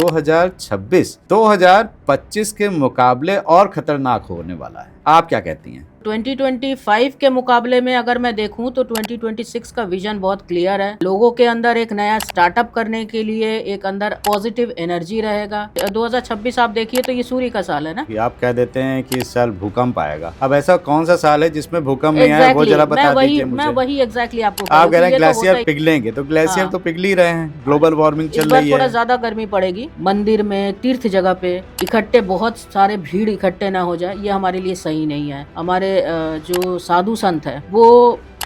2026 2025 के मुकाबले और खतरनाक होने वाला है। आप क्या कहती हैं? 2025 के मुकाबले में अगर मैं देखूं तो 2026 का विजन बहुत क्लियर है। लोगों के अंदर एक नया स्टार्टअप करने के लिए एक अंदर पॉजिटिव एनर्जी रहेगा। 2026 आप देखिए तो ये सूर्य का साल है ना। कि आप कह देते हैं कि इस साल भूकंप आएगा। अब ऐसा कौन सा साल है जिसमें भूकंप नहीं आया, वो जरा बता दीजिए मुझे। मैं वही एग्जैक्टली आपको आप कह रहे हैं ग्लेशियर तो पिघलेंगे, तो ग्लेशियर हाँ। तो पिघल ही रहे हैं, ग्लोबल वार्मिंग चल इस बार रही थोड़ा है। ज्यादा गर्मी पड़ेगी। मंदिर में, तीर्थ जगह पे इकट्ठे बहुत सारे भीड़ इकट्ठे ना हो जाए, ये हमारे लिए सही नहीं है। हमारे जो साधु संत है वो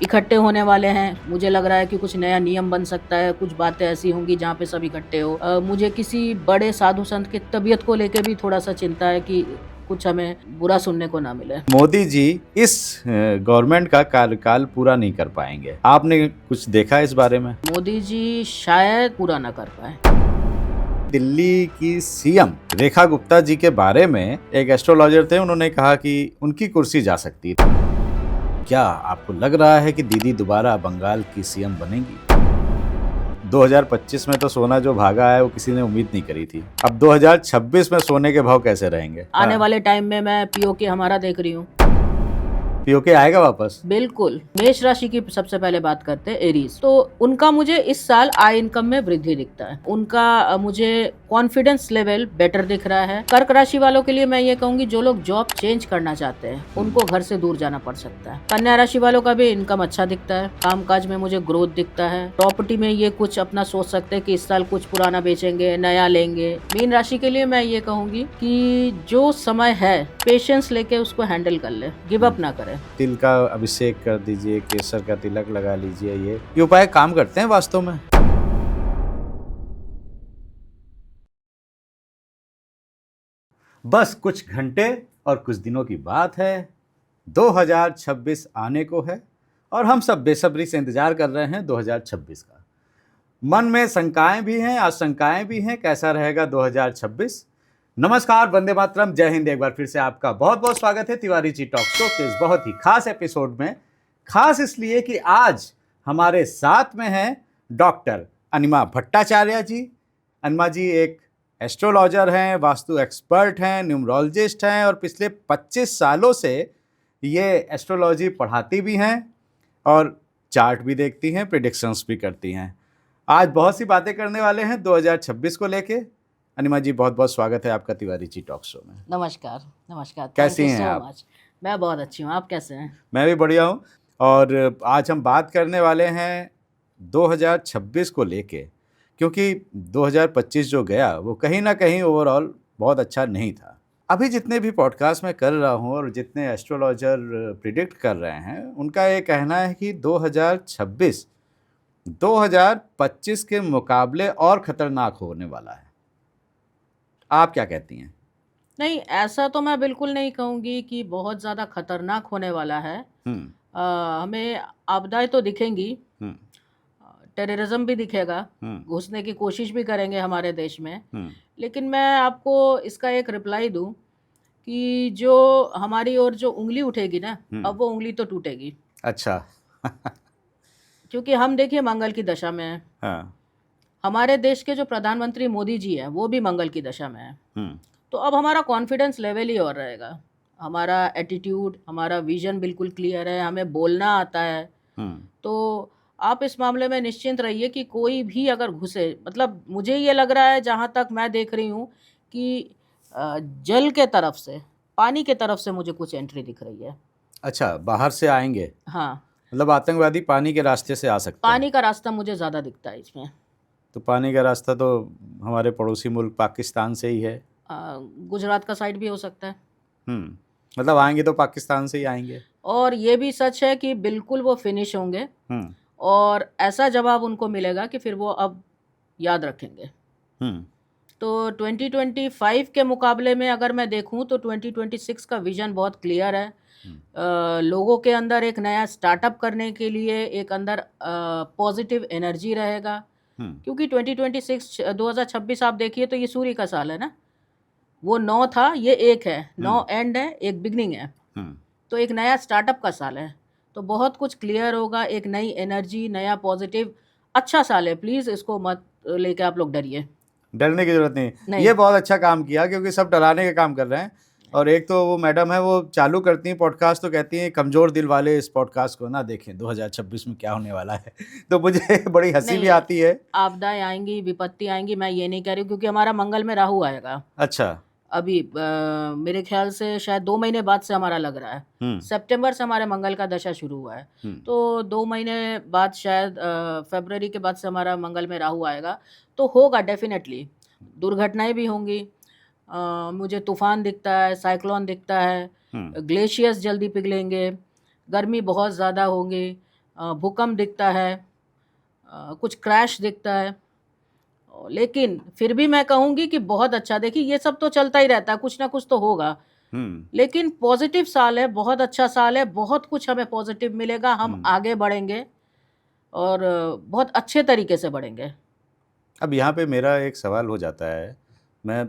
इकट्ठे होने वाले हैं। मुझे लग रहा है कि कुछ नया नियम बन सकता है, कुछ बातें ऐसी होंगी जहाँ पे सब इकट्ठे हो। मुझे किसी बड़े साधु संत की तबीयत को लेकर भी थोड़ा सा चिंता है कि कुछ हमें बुरा सुनने को ना मिले। मोदी जी इस गवर्नमेंट का कार्यकाल पूरा नहीं कर पाएंगे, आपने कुछ देखा इस बारे में? मोदी जी शायद पूरा ना कर पाए। दिल्ली की सीएम रेखा गुप्ता जी के बारे में एक एस्ट्रोलॉजर थे, उन्होंने कहा कि उनकी कुर्सी जा सकती है। क्या आपको लग रहा है कि दीदी दोबारा बंगाल की सीएम बनेंगी? 2025 में तो सोना जो भागा है वो किसी ने उम्मीद नहीं करी थी। अब 2026 में सोने के भाव कैसे रहेंगे? आने वाले टाइम में मैं पीओके हमारा देख रही हूँ। पीओके आएगा वापस? बिल्कुल। मेष राशि की सबसे पहले बात करते हैं, एरीज। तो उनका मुझे इस साल आय इनकम में वृद्धि दिखता है। उनका मुझे कॉन्फिडेंस लेवल बेटर दिख रहा है। कर्क राशि वालों के लिए मैं ये कहूंगी, जो लोग जॉब चेंज करना चाहते हैं उनको घर से दूर जाना पड़ सकता है। कन्या राशि वालों का भी इनकम अच्छा दिखता है। कामकाज में मुझे ग्रोथ दिखता है। प्रॉपर्टी में ये कुछ अपना सोच सकते हैं कि इस साल कुछ पुराना बेचेंगे, नया लेंगे। मीन राशि के लिए मैं ये कहूंगी कि जो समय है पेशेंस लेके उसको हैंडल कर ले, गिव अप ना करे। तिल का अभिषेक कर दीजिए, केसर का तिलक लगा लीजिए, ये उपाय काम करते हैं वास्तव में? बस कुछ घंटे और कुछ दिनों की बात है, 2026 आने को है और हम सब बेसब्री से इंतजार कर रहे हैं 2026 का। मन में शंकाएं भी हैं, आशंकाएं भी हैं, कैसा रहेगा 2026। नमस्कार, वंदे मातरम, जय हिंद। एक बार फिर से आपका बहुत बहुत स्वागत है तिवारी जी टॉक शो के इस बहुत ही खास एपिसोड में। खास इसलिए कि आज हमारे साथ में हैं डॉक्टर अनिमा भट्टाचार्य जी। अनिमा जी एक एस्ट्रोलॉजर हैं, वास्तु एक्सपर्ट हैं, न्यूमरोलॉजिस्ट हैं और पिछले 25 सालों से ये एस्ट्रोलॉजी पढ़ाती भी हैं और चार्ट भी देखती हैं, प्रेडिक्शंस भी करती हैं। आज बहुत सी बातें करने वाले हैं 2026 को लेके। अनिमा जी बहुत बहुत स्वागत है आपका तिवारी जी टॉक शो में। नमस्कार। नमस्कार। कैसी हैं आप? मैं बहुत अच्छी हूँ, आप कैसे हैं? मैं भी बढ़िया हूँ। और आज हम बात करने वाले हैं 2026 को लेके, क्योंकि 2025 जो गया वो कहीं ना कहीं ओवरऑल बहुत अच्छा नहीं था। अभी जितने भी पॉडकास्ट में कर रहा हूँ और जितने एस्ट्रोलॉजर प्रिडिक्ट कर रहे हैं उनका ये कहना है कि 2026 2025 के मुकाबले और खतरनाक होने वाला है। आप क्या कहती हैं? नहीं, ऐसा तो मैं बिल्कुल नहीं कहूँगी कि बहुत ज़्यादा खतरनाक होने वाला है। हमें आपदाएं तो दिखेंगी, टेररिज्म भी दिखेगा, घुसने की कोशिश भी करेंगे हमारे देश में। लेकिन मैं आपको इसका एक रिप्लाई दूं कि जो हमारी ओर जो उंगली उठेगी ना, अब वो उंगली तो टूटेगी। अच्छा। क्योंकि हम देखिए मंगल की दशा में हैं। हाँ। हमारे देश के जो प्रधानमंत्री मोदी जी हैं वो भी मंगल की दशा में हैं। तो अब हमारा कॉन्फिडेंस लेवल ही और रहेगा। हमारा एटीट्यूड, हमारा विजन बिल्कुल क्लियर है, हमें बोलना आता है। तो आप इस मामले में निश्चिंत रहिए कि कोई भी अगर घुसे, मतलब मुझे ये लग रहा है जहाँ तक मैं देख रही हूँ कि जल के तरफ से, पानी के तरफ से मुझे कुछ एंट्री दिख रही है। अच्छा, बाहर से आएंगे? हाँ, मतलब आतंकवादी पानी के रास्ते से आ सकते हैं? पानी का रास्ता मुझे ज़्यादा दिखता है इसमें। तो पानी का रास्ता तो हमारे पड़ोसी मुल्क पाकिस्तान से ही है। गुजरात का साइड भी हो सकता है। मतलब आएंगे तो पाकिस्तान से ही आएंगे। और ये भी सच है कि बिल्कुल वो फिनिश होंगे और ऐसा जवाब उनको मिलेगा कि फिर वो अब याद रखेंगे। तो 2025 के मुकाबले में अगर मैं देखूं तो 2026 का विजन बहुत क्लियर है। लोगों के अंदर एक नया स्टार्टअप करने के लिए एक अंदर पॉजिटिव एनर्जी रहेगा। क्योंकि 2026 आप देखिए तो ये सूर्य का साल है ना। वो 9 था, ये 1 है। 9 एंड है, 1 बिगनिंग है। तो एक नया स्टार्टअप का साल है, तो बहुत कुछ क्लियर होगा। एक नई एनर्जी, नया पॉजिटिव, अच्छा साल है। प्लीज़ इसको मत लेके आप लोग डरिए। डरने की जरूरत नहीं, नहीं। ये बहुत अच्छा काम किया क्योंकि सब डराने का काम कर रहे हैं। और एक तो वो मैडम है, वो चालू करती हैं पॉडकास्ट तो कहती हैं कमजोर दिल वाले इस पॉडकास्ट को ना देखें, 2026 में क्या होने वाला है। तो मुझे बड़ी हंसी भी नहीं, आती है। आपदाएं आएंगी, विपत्ति आएंगी, मैं ये नहीं कह रही हूँ, क्योंकि हमारा मंगल में राहु आएगा अच्छा। अभी मेरे ख्याल से शायद 2 महीने बाद से हमारा लग रहा है। सितंबर से हमारे मंगल का दशा शुरू हुआ है, तो 2 महीने बाद शायद फरवरी के बाद से हमारा मंगल में राहु आएगा, तो होगा डेफिनेटली, दुर्घटनाएं भी होंगी। मुझे तूफान दिखता है, साइक्लोन दिखता है, ग्लेशियर्स जल्दी पिघलेंगे, गर्मी बहुत ज़्यादा होगी, भूकंप दिखता है, कुछ क्रैश दिखता है। लेकिन फिर भी मैं कहूँगी कि बहुत अच्छा, देखिए ये सब तो चलता ही रहता है, कुछ ना कुछ तो होगा, लेकिन पॉजिटिव साल है, बहुत अच्छा साल है, बहुत कुछ हमें पॉजिटिव मिलेगा, हम आगे बढ़ेंगे और बहुत अच्छे तरीके से बढ़ेंगे। अब यहाँ पे मेरा एक सवाल हो जाता है, मैं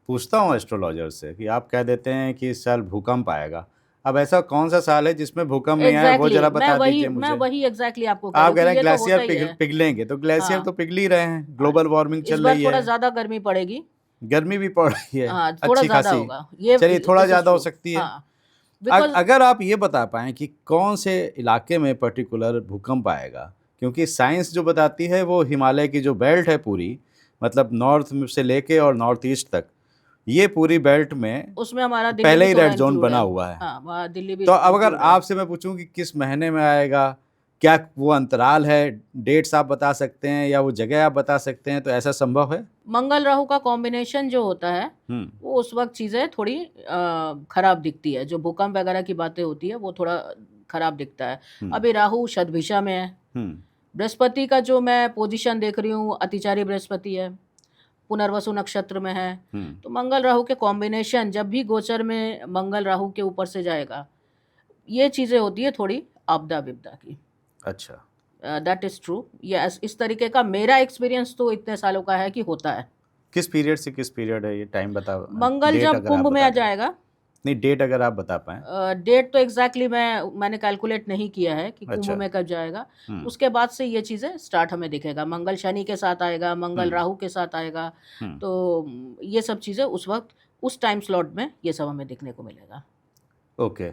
पूछता हूँ एस्ट्रोलॉजर से कि आप कह देते हैं कि इस साल भूकंप आएगा, अब ऐसा कौन सा साल है जिसमें भूकंप नहीं आया, वो जरा बता दीजिए मुझे। मैं वही एग्जैक्टली आपको आप कह रहे हैं ये तो होता ग्लेशियर ही है। पिघलेंगे, तो ग्लेशियर हाँ। तो पिघल ही रहे हैं, ग्लोबल वार्मिंग इस चल बार रही थोड़ा है, ज्यादा गर्मी पड़ेगी, गर्मी भी पड़ रही है, हाँ, थोड़ा अच्छी ज्यादा खासी। होगा, ये चलिए थोड़ा this is ज्यादा हो true। सकती है। हाँ, because अगर आप ये बता पाएं कि कौन से इलाके में पर्टिकुलर भूकंप आएगा, क्योंकि साइंस जो बताती है वो हिमालय की जो बेल्ट है पूरी, मतलब नॉर्थ से लेके और नॉर्थ ईस्ट तक, ये पूरी बेल्ट में उसमें हमारा दिल्ली पहले भी ही थोड़ा रेड जोन include बना है। हुआ है। हाँ, वहाँ दिल्ली भी तो अब अगर include है। आपसे मैं पूछूं कि किस महीने में आएगा, क्या वो अंतराल है, डेट्स आप बता सकते हैं या वो जगह आप बता सकते हैं, तो ऐसा संभव है? मंगल राहु का कॉम्बिनेशन जो होता है वो उस वक्त चीज़ें थोड़ी खराब दिखती है, जो भूकंप वगैरह की बातें होती है वो थोड़ा खराब दिखता है। अभी राहु शतभिषा में है, बृहस्पति का जो मैं पोजीशन देख रही हूँ अतिचारी बृहस्पति है, पुनर्वसु नक्षत्र में है, तो मंगल राहु के कॉम्बिनेशन जब भी गोचर में मंगल राहु के ऊपर से जाएगा, ये चीज़ें होती है थोड़ी आपदा विपदा की। अच्छा, दैट इज ट्रू। यस, इस तरीके का मेरा एक्सपीरियंस तो इतने सालों का है कि होता है। किस पीरियड से किस पीरियड है ये, टाइम बता, मंगल डेट जब अगर आप कुंभ में बता आ दें। जाएगा, नहीं, डेट अगर आप बता पाएं। डेट तो एग्जैक्टली मैंने कैलकुलेट नहीं किया है कि कुंभ अच्छा। में कब जाएगा, उसके बाद से ये चीज़ें स्टार्ट हमें दिखेगा, मंगल शनि के साथ आएगा, मंगल राहु के साथ आएगा, तो ये सब चीज़ें उस वक्त उस टाइम स्लॉट में ये सब हमें देखने को मिलेगा। ओके,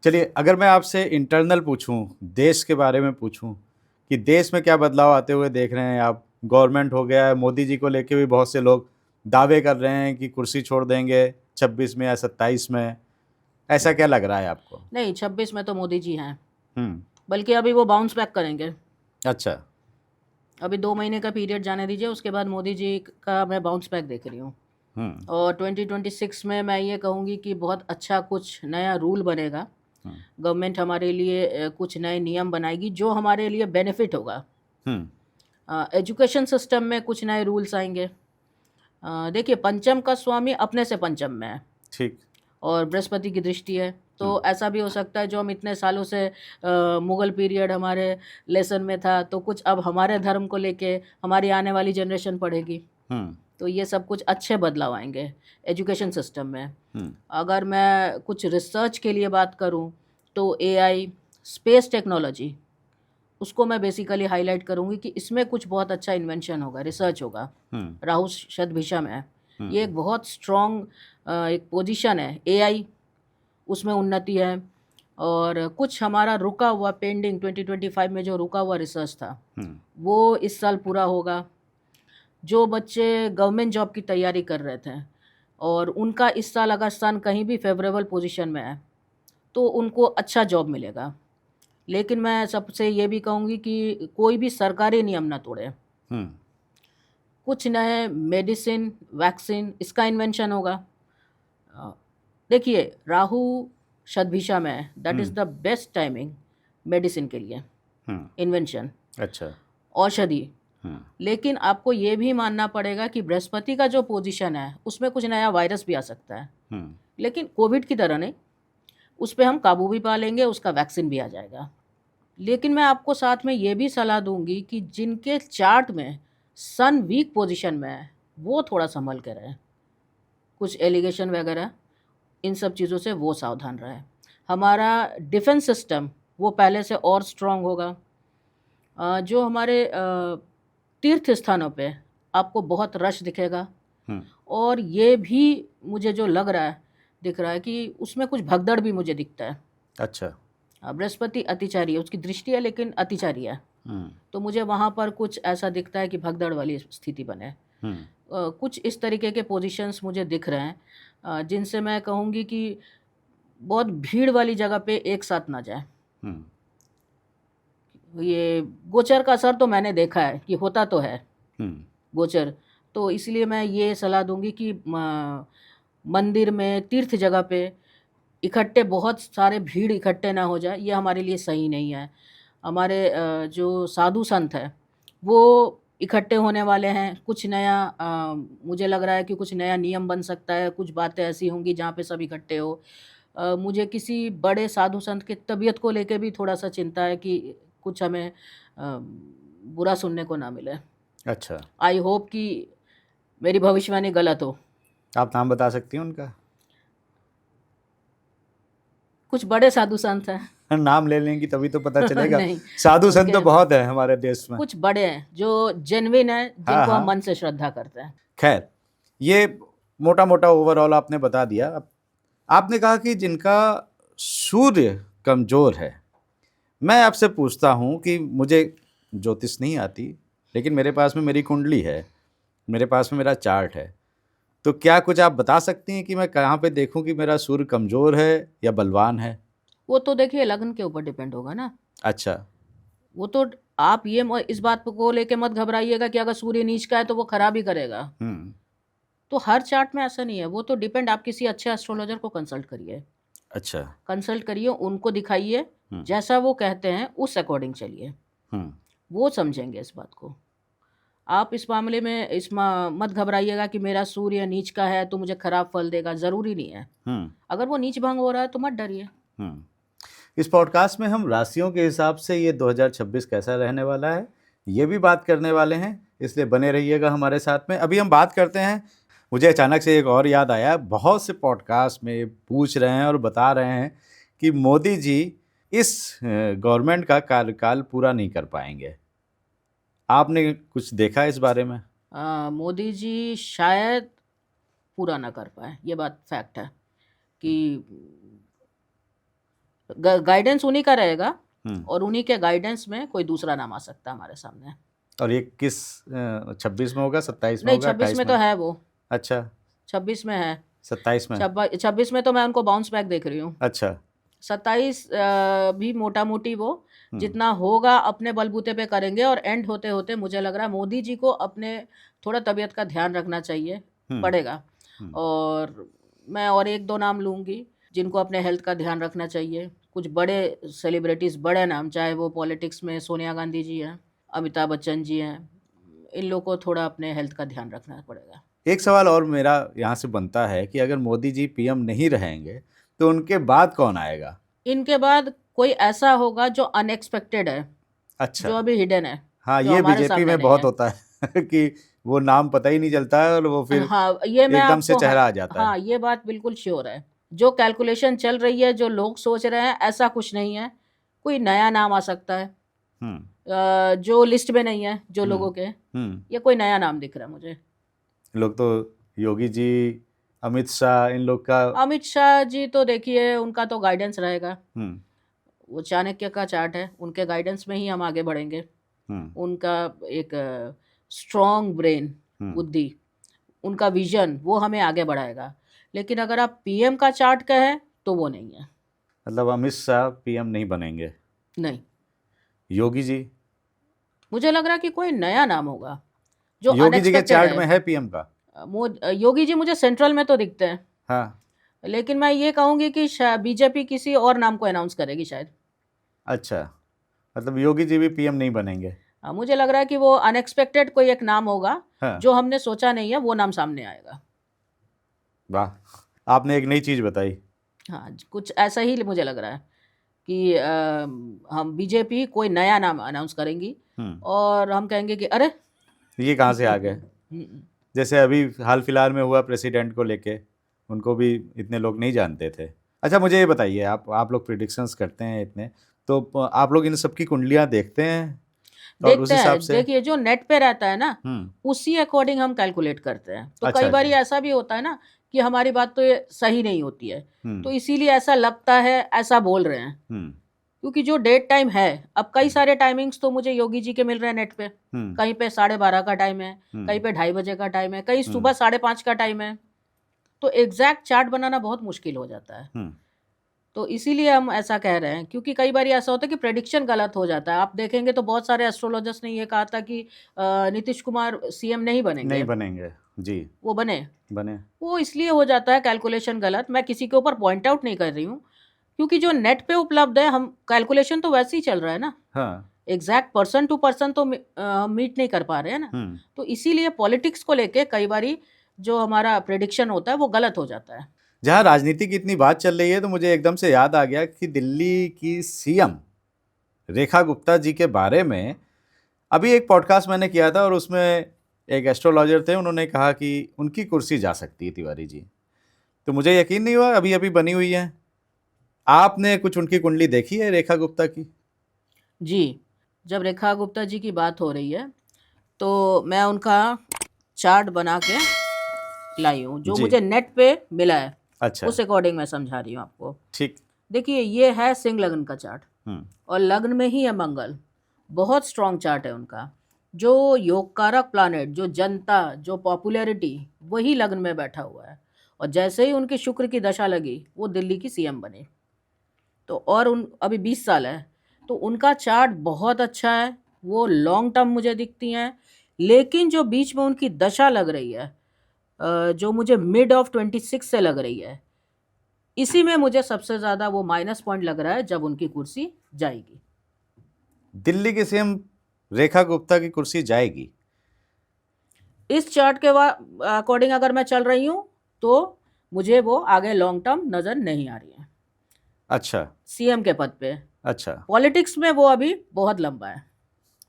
चलिए अगर मैं आपसे इंटरनल पूछूं, देश के बारे में पूछूं कि देश में क्या बदलाव आते हुए देख रहे हैं आप, गवर्नमेंट हो गया है, मोदी जी को लेके भी बहुत से लोग दावे कर रहे हैं कि कुर्सी छोड़ देंगे 26 में या 27 में, ऐसा क्या लग रहा है आपको? नहीं, 26 में तो मोदी जी हैं, बल्कि अभी वो बाउंस बैक करेंगे। अच्छा, अभी 2 महीने का पीरियड जाने दीजिए, उसके बाद मोदी जी का मैं बाउंस बैक देख रही हूँ। और 2026 में मैं ये कहूँगी कि बहुत अच्छा कुछ नया रूल बनेगा, गवर्नमेंट हमारे लिए कुछ नए नियम बनाएगी जो हमारे लिए बेनिफिट होगा। एजुकेशन सिस्टम में कुछ नए रूल्स आएंगे। देखिए, पंचम का स्वामी अपने से पंचम में है, ठीक, और बृहस्पति की दृष्टि है, तो ऐसा भी हो सकता है जो हम इतने सालों से मुगल पीरियड हमारे लेसन में था, तो कुछ अब हमारे धर्म को लेके हमारी आने वाली जनरेशन पढ़ेगी, तो ये सब कुछ अच्छे बदलाव आएंगे एजुकेशन सिस्टम में। अगर मैं कुछ रिसर्च के लिए बात करूं तो एआई, स्पेस टेक्नोलॉजी, उसको मैं बेसिकली हाईलाइट करूंगी कि इसमें कुछ बहुत अच्छा इन्वेंशन होगा, रिसर्च होगा। राहु शतभिषा में है, ये एक बहुत स्ट्रॉन्ग एक पोजीशन है, एआई उसमें उन्नति है, और कुछ हमारा रुका हुआ पेंडिंग 2025 में जो रुका हुआ रिसर्च था वो इस साल पूरा होगा। जो बच्चे गवर्नमेंट जॉब की तैयारी कर रहे थे और उनका इस साल अगर सन कहीं भी फेवरेबल पोजीशन में है तो उनको अच्छा जॉब मिलेगा। लेकिन मैं सबसे ये भी कहूँगी कि कोई भी सरकारी नियम ना तोड़े। कुछ नए मेडिसिन, वैक्सीन, इसका इन्वेंशन होगा। देखिए, राहु शतभिषा में है, that is the best timing medicine के लिए, इन्वेंशन, अच्छा, औषधि। लेकिन आपको ये भी मानना पड़ेगा कि बृहस्पति का जो पोजीशन है उसमें कुछ नया वायरस भी आ सकता है, लेकिन कोविड की तरह नहीं, उस पर हम काबू भी पा लेंगे, उसका वैक्सीन भी आ जाएगा। लेकिन मैं आपको साथ में ये भी सलाह दूंगी कि जिनके चार्ट में सन वीक पोजीशन में है वो थोड़ा संभल के रहे, कुछ एलिगेशन वगैरह इन सब चीज़ों से वो सावधान रहे। हमारा डिफेंस सिस्टम वो पहले से और स्ट्रांग होगा। जो हमारे तीर्थ स्थानों पे आपको बहुत रश दिखेगा। और ये भी मुझे जो दिख रहा है कि उसमें कुछ भगदड़ भी मुझे दिखता है। अच्छा। बृहस्पति अतिचारी है, उसकी दृष्टि है लेकिन अतिचारी है, तो मुझे वहाँ पर कुछ ऐसा दिखता है कि भगदड़ वाली स्थिति बने। कुछ इस तरीके के पोजीशंस मुझे दिख रहे हैं जिनसे मैं कहूँगी कि बहुत भीड़ वाली जगह पे एक साथ ना जाए। ये गोचर का असर तो मैंने देखा है कि होता तो है गोचर, तो इसलिए मैं ये सलाह दूंगी कि मंदिर में, तीर्थ जगह पे इकट्ठे बहुत सारे भीड़ इकट्ठे ना हो जाए, ये हमारे लिए सही नहीं है। हमारे जो साधु संत हैं वो इकट्ठे होने वाले हैं, कुछ नया मुझे लग रहा है कि कुछ नया नियम बन सकता है, कुछ बातें ऐसी होंगी जहाँ पे सब इकट्ठे हो। मुझे किसी बड़े साधु संत की तबीयत को लेके भी थोड़ा सा चिंता है कि कुछ हमें बुरा सुनने को ना मिले। अच्छा। आई होप कि मेरी भविष्यवाणी गलत हो। आप नाम बता सकती हैं उनका? कुछ बड़े साधु संत हैं। नाम ले लेंगी तभी तो पता चलेगा। नहीं, साधु संत तो बहुत है हमारे देश में। कुछ बड़े हैं जो जेन्युइन है, जिनको हम मन से श्रद्धा करते हैं। खैर, ये मोटा मोटा ओवरऑल आपने बता दिया। आपने कहा कि जिनका सूर्य कमजोर है, मैं आपसे पूछता हूँ कि मुझे ज्योतिष नहीं आती, लेकिन मेरे पास में मेरी कुंडली है, मेरे पास में मेरा चार्ट है, तो क्या कुछ आप बता सकती हैं कि मैं कहाँ पे देखूं कि मेरा सूर्य कमजोर है या बलवान है? वो तो देखिए लग्न के ऊपर डिपेंड होगा ना। अच्छा। वो तो आप इस बात को लेके मत घबराइएगा कि अगर सूर्य नीच का है तो वो खराब ही करेगा। तो हर चार्ट में ऐसा नहीं है, वो तो डिपेंड, आप किसी अच्छे एस्ट्रोलॉजर को कंसल्ट करिए। अच्छा, कंसल्ट करिए, उनको दिखाइए, जैसा वो कहते हैं उस अकॉर्डिंग चलिए, वो समझेंगे इस बात को। आप इस मामले में मत घबराइएगा कि मेरा सूर्य नीच का है तो मुझे खराब फल देगा, ज़रूरी नहीं है। अगर वो नीच भंग हो रहा है तो मत डरिए। इस पॉडकास्ट में हम राशियों के हिसाब से ये 2026 कैसा रहने वाला है ये भी बात करने वाले हैं, इसलिए बने रहिएगा हमारे साथ में। अभी हम बात करते हैं, मुझे अचानक से एक और याद आया, बहुत से पॉडकास्ट में पूछ रहे हैं और बता रहे हैं कि मोदी जी इस गवर्नमेंट का कार्यकाल पूरा नहीं कर पाएंगे। आपने कुछ देखा इस बारे में? मोदी जी शायद पूरा ना कर पाए, ये बात फैक्ट है कि गाइडेंस उन्हीं का रहेगा और उन्हीं के गाइडेंस में कोई दूसरा नाम आ सकता है हमारे सामने। और ये किस 26 में होगा, 27 में नहीं, होगा? 26 में तो है वो। अच्छा, 26 में है। 27 में? 26 में तो मैं उनको बाउंस बैक देख रही हूँ। अच्छा। 27 भी मोटा मोटी वो जितना होगा अपने बलबूते पे करेंगे, और एंड होते होते मुझे लग रहा है मोदी जी को अपने थोड़ा तबीयत का ध्यान रखना चाहिए पड़ेगा। और मैं और एक दो नाम लूँगी जिनको अपने हेल्थ का ध्यान रखना चाहिए। कुछ बड़े सेलिब्रिटीज़, बड़े नाम, चाहे वो पॉलिटिक्स में सोनिया गांधी जी हैं, अमिताभ बच्चन जी हैं, इन लोगों को थोड़ा अपने हेल्थ का ध्यान रखना पड़ेगा। एक सवाल और मेरा यहाँ से बनता है कि अगर मोदी जी पीएम नहीं रहेंगे तो उनके बाद कौन आएगा? इनके बाद कोई ऐसा होगा जो अनएक्सपेक्टेड है। अच्छा, जो अभी हिडन है। हाँ, ये बीजेपी में बहुत होता है कि वो नाम पता ही नहीं चलता है और वो फिर ये एकदम से चेहरा आ जाता है। हाँ, ये बात बिल्कुल श्योर है। जो कैलकुलेशन चल रही है, जो लोग सोच रहे हैं, ऐसा कुछ नहीं है। कोई नया नाम आ सकता है जो लिस्ट में नहीं है, जो लोगों के, ये कोई नया नाम दिख रहा है मुझे। लोग तो योगी जी, अमित शाह, इन लोग का। अमित शाह जी तो देखिए उनका तो गाइडेंस रहेगा, वो चाणक्य का चार्ट है, उनके गाइडेंस में ही हम आगे बढ़ेंगे। उनका एक स्ट्रॉन्ग ब्रेन, बुद्धि, उनका विजन, वो हमें आगे बढ़ाएगा। लेकिन अगर आप पीएम का चार्ट कहें तो वो नहीं है। मतलब अमित शाह पीएम नहीं बनेंगे? नहीं। योगी जी? मुझे लग रहा है कि कोई नया नाम होगा जो योगी जी के चार्ट में है पीएम का? योगी जी मुझे सेंट्रल में तो दिखते हैं। हाँ। लेकिन मैं ये कहूँगी कि बीजेपी किसी और नाम को अनाउंस करेगी शायद। अच्छा, मतलब योगी जी भी पीएम नहीं बनेंगे? मुझे लग रहा है कि वो अनएक्सपेक्टेड कोई एक नाम होगा। हाँ। जो हमने सोचा नहीं है, वो नाम सामने आएगा। वाह, आपने एक नई चीज़ बताई। हाँ, कुछ ऐसा ही मुझे लग रहा है कि हम बीजेपी कोई नया नाम अनाउंस करेंगी और हम कहेंगे कि अरे ये कहाँ से आ गए। जैसे अभी हाल फिलहाल में हुआ प्रेसिडेंट को लेके, उनको भी इतने लोग नहीं जानते थे। अच्छा, मुझे ये बताइए, आप लोग प्रेडिक्शंस करते हैं इतने, तो आप लोग इन सब की कुंडलियाँ देखते हैं? और उस देखते हैं, हिसाब से देखिए जो नेट पे रहता है ना हम्म उसी अकॉर्डिंग हम कैलकुलेट करते हैं। तो अच्छा कई बार जी ऐसा भी होता है ना कि हमारी बात तो ये सही नहीं होती है, तो हम्म इसीलिए ऐसा लगता है, ऐसा बोल रहे हैं। हम्म क्योंकि जो डेट टाइम है, अब कई सारे टाइमिंग्स तो मुझे योगी जी के मिल रहे हैं नेट पे। हम्म कहीं पे 12:30 का टाइम है, कहीं पे 2:30 बजे का टाइम है, कहीं सुबह 5:30 का टाइम है। तो एग्जैक्ट चार्ट बनाना बहुत मुश्किल हो जाता है। हम्म तो इसीलिए हम ऐसा कह रहे हैं, क्योंकि कई बार ऐसा होता है कि प्रेडिक्शन गलत हो जाता है। आप देखेंगे तो बहुत सारे एस्ट्रोलॉजर्स ने ये कहा था कि नीतीश कुमार सीएम नहीं नहीं बनेंगे, बनेंगे जी वो बने। बने वो इसलिए हो जाता है कैलकुलेशन गलत। मैं किसी के ऊपर पॉइंट आउट नहीं कर रही हूँ, क्योंकि जो नेट पे उपलब्ध है, हम कैलकुलेशन तो वैसे ही चल रहा है ना, हाँ एग्जैक्ट पर्सन टू पर्सन तो मीट नहीं कर पा रहे हैं ना। तो इसीलिए पॉलिटिक्स को लेके कई बारी जो हमारा प्रेडिक्शन होता है वो गलत हो जाता है। जहाँ राजनीति की इतनी बात चल रही है तो मुझे एकदम से याद आ गया कि दिल्ली की सीएम रेखा गुप्ता जी के बारे में अभी एक पॉडकास्ट मैंने किया था और उसमें एक एस्ट्रोलॉजर थे, उन्होंने कहा कि उनकी कुर्सी जा सकती है तिवारी जी। तो मुझे यकीन नहीं हुआ, अभी अभी बनी हुई है। आपने कुछ उनकी कुंडली देखी है रेखा गुप्ता की? जी, जब रेखा गुप्ता जी की बात हो रही है तो मैं उनका चार्ट बना के लाई हूँ, जो जी मुझे नेट पे मिला है अच्छा उस अकॉर्डिंग मैं समझा रही हूँ आपको। ठीक देखिए, ये है सिंह लग्न का चार्ट, और लग्न में ही है मंगल। बहुत स्ट्रॉन्ग चार्ट है उनका। जो योग कारक प्लानेट, जो जनता, जो पॉपुलैरिटी, वही लग्न में बैठा हुआ है। और जैसे ही उनकी शुक्र की दशा लगी, वो दिल्ली की सीएम बने। तो और उन अभी 20 साल है, तो उनका चार्ट बहुत अच्छा है। वो लॉन्ग टर्म मुझे दिखती हैं। लेकिन जो बीच में उनकी दशा लग रही है, जो मुझे मिड ऑफ 26 से लग रही है, इसी में मुझे सबसे ज़्यादा वो माइनस पॉइंट लग रहा है, जब उनकी कुर्सी जाएगी। दिल्ली की सीएम रेखा गुप्ता की कुर्सी जाएगी? इस चार्ट के अकॉर्डिंग अगर मैं चल रही हूँ तो मुझे वो आगे लॉन्ग टर्म नज़र नहीं आ रही है अच्छा सीएम के पद पे। अच्छा पॉलिटिक्स में वो अभी बहुत लंबा है।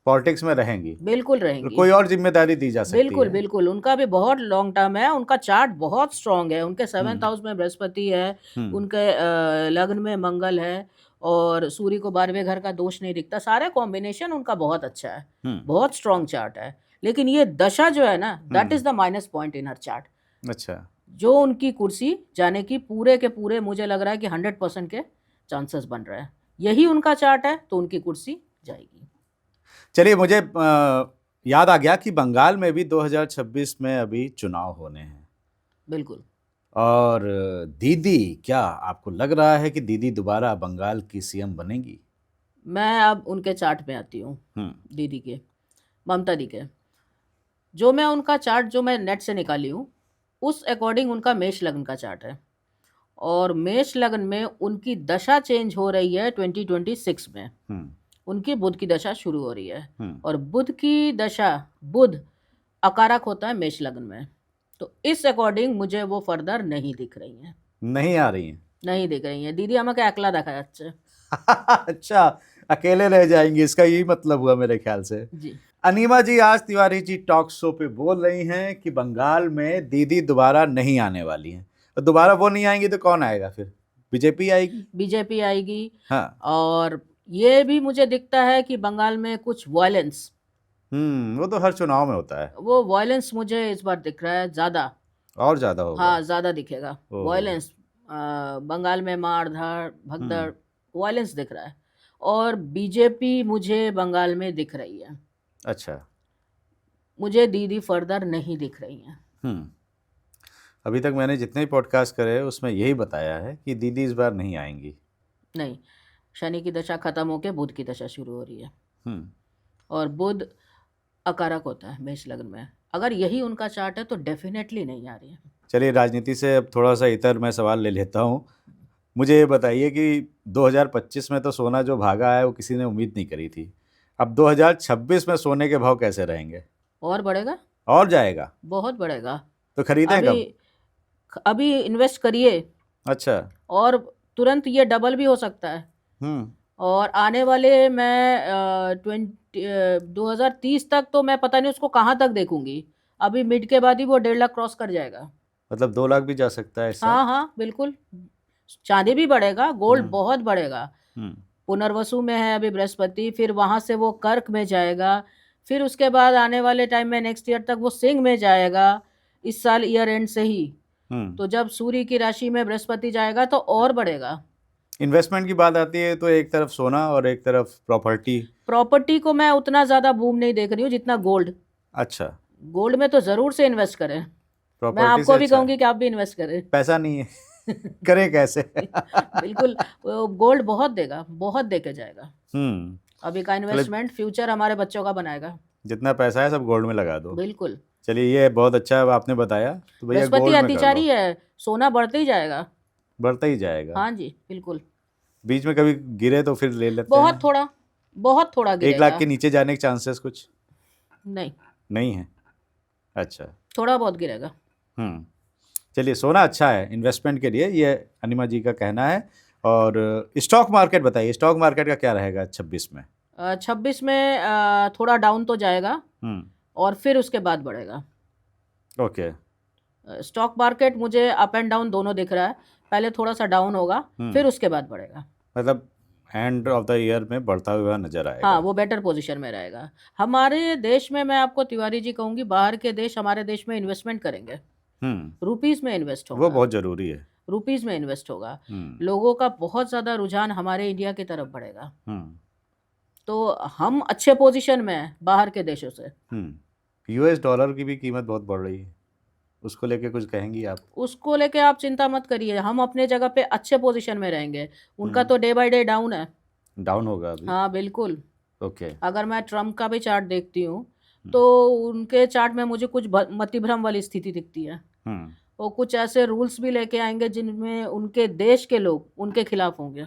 पॉलिटिक्स में रहेंगी बिल्कुल तो रहेंगी। कोई और जिम्मेदारी दी जा सकती बिल्कुल है? बिल्कुल, उनका भी बहुत लॉन्ग टर्म है। उनका चार्ट बहुत स्ट्रांग है। उनके 7th हम्म हाउस में बृहस्पति है, हम्म उनके लग्न में मंगल है, और सूर्य को 12वें घर का दोष नहीं दिखता। सारे कॉम्बिनेशन उनका बहुत अच्छा है, बहुत स्ट्रांग चार्ट है। लेकिन ये दशा जो है ना, that is the minus point in her chart. अच्छा जो उनकी कुर्सी जाने की पूरे के पूरे मुझे लग रहा है कि 100% के चांसेस बन रहे हैं। यही उनका चार्ट है, तो उनकी कुर्सी जाएगी। चलिए, मुझे याद आ गया कि बंगाल में भी 2026 में अभी चुनाव होने हैं। बिल्कुल। और दीदी, क्या आपको लग रहा है कि दीदी दोबारा बंगाल की सीएम बनेगी? मैं अब उनके चार्ट में आती हूँ, दीदी के, ममता दी के। जो मैं उनका चार्ट जो मैं नेट से निकाली हूँ, उस अकॉर्डिंग उनका मेष लग्न का चार्ट है। और मेष लग्न में उनकी दशा चेंज हो रही है 2026 में। उनकी बुध की दशा शुरू हो रही है, और बुध की दशा, बुध अकारक होता है मेष लग्न में। तो इस अकॉर्डिंग मुझे वो फर्दर नहीं दिख रही हैं। नहीं आ रही हैं? नहीं दिख रही हैं। दीदी हमें अकेला देखा है अच्छे। अच्छा, अकेले रह जाएंगी, इसका यही मतलब हुआ मेरे ख्याल से। जी। अनीमा जी आज तिवारी जी टॉक शो पे बोल रही हैं कि बंगाल में दीदी दोबारा नहीं आने वाली हैं। तो दोबारा वो नहीं आएंगी तो कौन आएगा फिर? बीजेपी आएगी? बीजेपी आएगी। हाँ। और ये भी मुझे दिखता है कि बंगाल में कुछ वायलेंस, वो तो हर चुनाव में होता है। वो वायलेंस मुझे इस बार दिख रहा है ज़्यादा। और ज्यादा होगा? हाँ, ज़्यादा दिखेगा ओहो। वायलेंस। बंगाल में मार धाड़ भगदड़ वायलेंस दिख रहा है। और बीजेपी मुझे बंगाल में दिख रही है। अच्छा। मुझे दीदी फर्दर नहीं दिख रही हैं। अभी तक मैंने जितने भी पॉडकास्ट करे उसमें यही बताया है कि दीदी इस बार नहीं आएंगी। नहीं, शनि की दशा खत्म होकर बुध की दशा शुरू हो रही है, और बुध अकारक होता है मेष लग्न में। अगर यही उनका चार्ट है तो डेफिनेटली नहीं आ रही है। चलिए, राजनीति से अब थोड़ा सा इतर मैं सवाल ले लेता हूँ। मुझे ये बताइए कि 2025 में तो सोना जो भागा है वो किसी ने उम्मीद नहीं करी थी। अब 2026 में सोने के भाव कैसे रहेंगे? और बढ़ेगा, और जाएगा? बहुत बढ़ेगा। तो खरीदें कब? अभी इन्वेस्ट करिए। अच्छा। और तुरंत ये डबल भी हो सकता है। और आने वाले मैं 2030 तक तो मैं पता नहीं उसको कहाँ तक देखूंगी। अभी मिड के बाद ही वो 1.5 लाख क्रॉस कर जाएगा। मतलब 2 लाख भी जा सकता है इस साल? हाँ हाँ बिल्कुल। चांदी भी बढ़ेगा, गोल्ड बहुत बढ़ेगा। पुनर्वसु में है अभी बृहस्पति, फिर वहां से वो कर्क में जाएगा, फिर उसके बाद आने वाले टाइम में नेक्स्ट ईयर तक वो सिंह में जाएगा, इस साल ईयर एंड से ही। तो जब सूर्य की राशि में बृहस्पति जाएगा तो और बढ़ेगा। इन्वेस्टमेंट की बात आती है तो एक तरफ सोना और एक तरफ प्रॉपर्टी को मैं उतना ज्यादा बूम नहीं देख रही हूँ जितना गोल्ड। अच्छा, गोल्ड में तो जरूर से इन्वेस्ट करें। मैं प्रॉपर्टी आपको से भी अच्छा कहूंगी कि आप भी इन्वेस्ट करें। पैसा नहीं है करें कैसे? बिल्कुल, गोल्ड बहुत देगा, बहुत देके जाएगा। अभी का चलिए, इन्वेस्टमेंट फ्यूचर हमारे बच्चों का बनाएगा। जितना पैसा है सब गोल्ड में लगा दो। बिल्कुल। चलिए, ये बहुत अच्छा आपने बताया, तो भैया बृहस्पति गोल्ड में कर अतिचारी लो, है, सोना बढ़ते ही जाएगा। बढ़ता ही जाएगा। हाँ जी, बिल्कुल। बीच में कभी गिरे तो फिर ले लेते बहुत हैं। थोड़ा, बहुत थोड़ा 1 लाख गिरेगा। के नीचे जाने के चांसेस कुछ नहीं, नहीं है? अच्छा। थोड़ा बहुत गिरेगा। चलिए, सोना अच्छा है इन्वेस्टमेंट के लिए, ये अनिमा जी का कहना है। और स्टॉक मार्केट बताइए, स्टॉक मार्केट का क्या रहेगा 26 में? 26 में थोड़ा डाउन तो जाएगा और फिर उसके बाद बढ़ेगा। ओके। स्टॉक मार्केट मुझे अप एंड डाउन दोनों दिख रहा है। पहले थोड़ा सा डाउन होगा, फिर उसके बाद बढ़ेगा। मतलब एंड ऑफ द ईयर में बढ़ता हुआ नजर आएगा। हाँ, वो बेटर पोजीशन में रहेगा। हमारे देश में, मैं आपको तिवारी जी कहूंगी, बाहर के देश हमारे देश में इन्वेस्टमेंट करेंगे। रुपीस में इन्वेस्ट होगा, वो बहुत जरूरी है। रुपीस में इन्वेस्ट होगा। लोगों का बहुत ज्यादा रुझान हमारे इंडिया की तरफ बढ़ेगा। तो हम अच्छे पोजीशन में हैं बाहर के देशों से। यूएस डॉलर की भी कीमत बहुत बढ़ रही है, उसको लेके कुछ कहेंगी आप? उसको लेके आप चिंता मत करिए, हम अपने जगह पे अच्छे पोजीशन में रहेंगे। उनका तो डे बाय डे डाउन है। डाउन होगा अभी? हाँ, बिल्कुल। ओके। अगर मैं ट्रम्प का भी चार्ट देखती हूँ तो उनके चार्ट में मुझे कुछ मतिभ्रम वाली स्थिति दिखती है। वो कुछ ऐसे रूल्स भी लेके आएंगे जिनमें उनके देश के लोग उनके खिलाफ होंगे।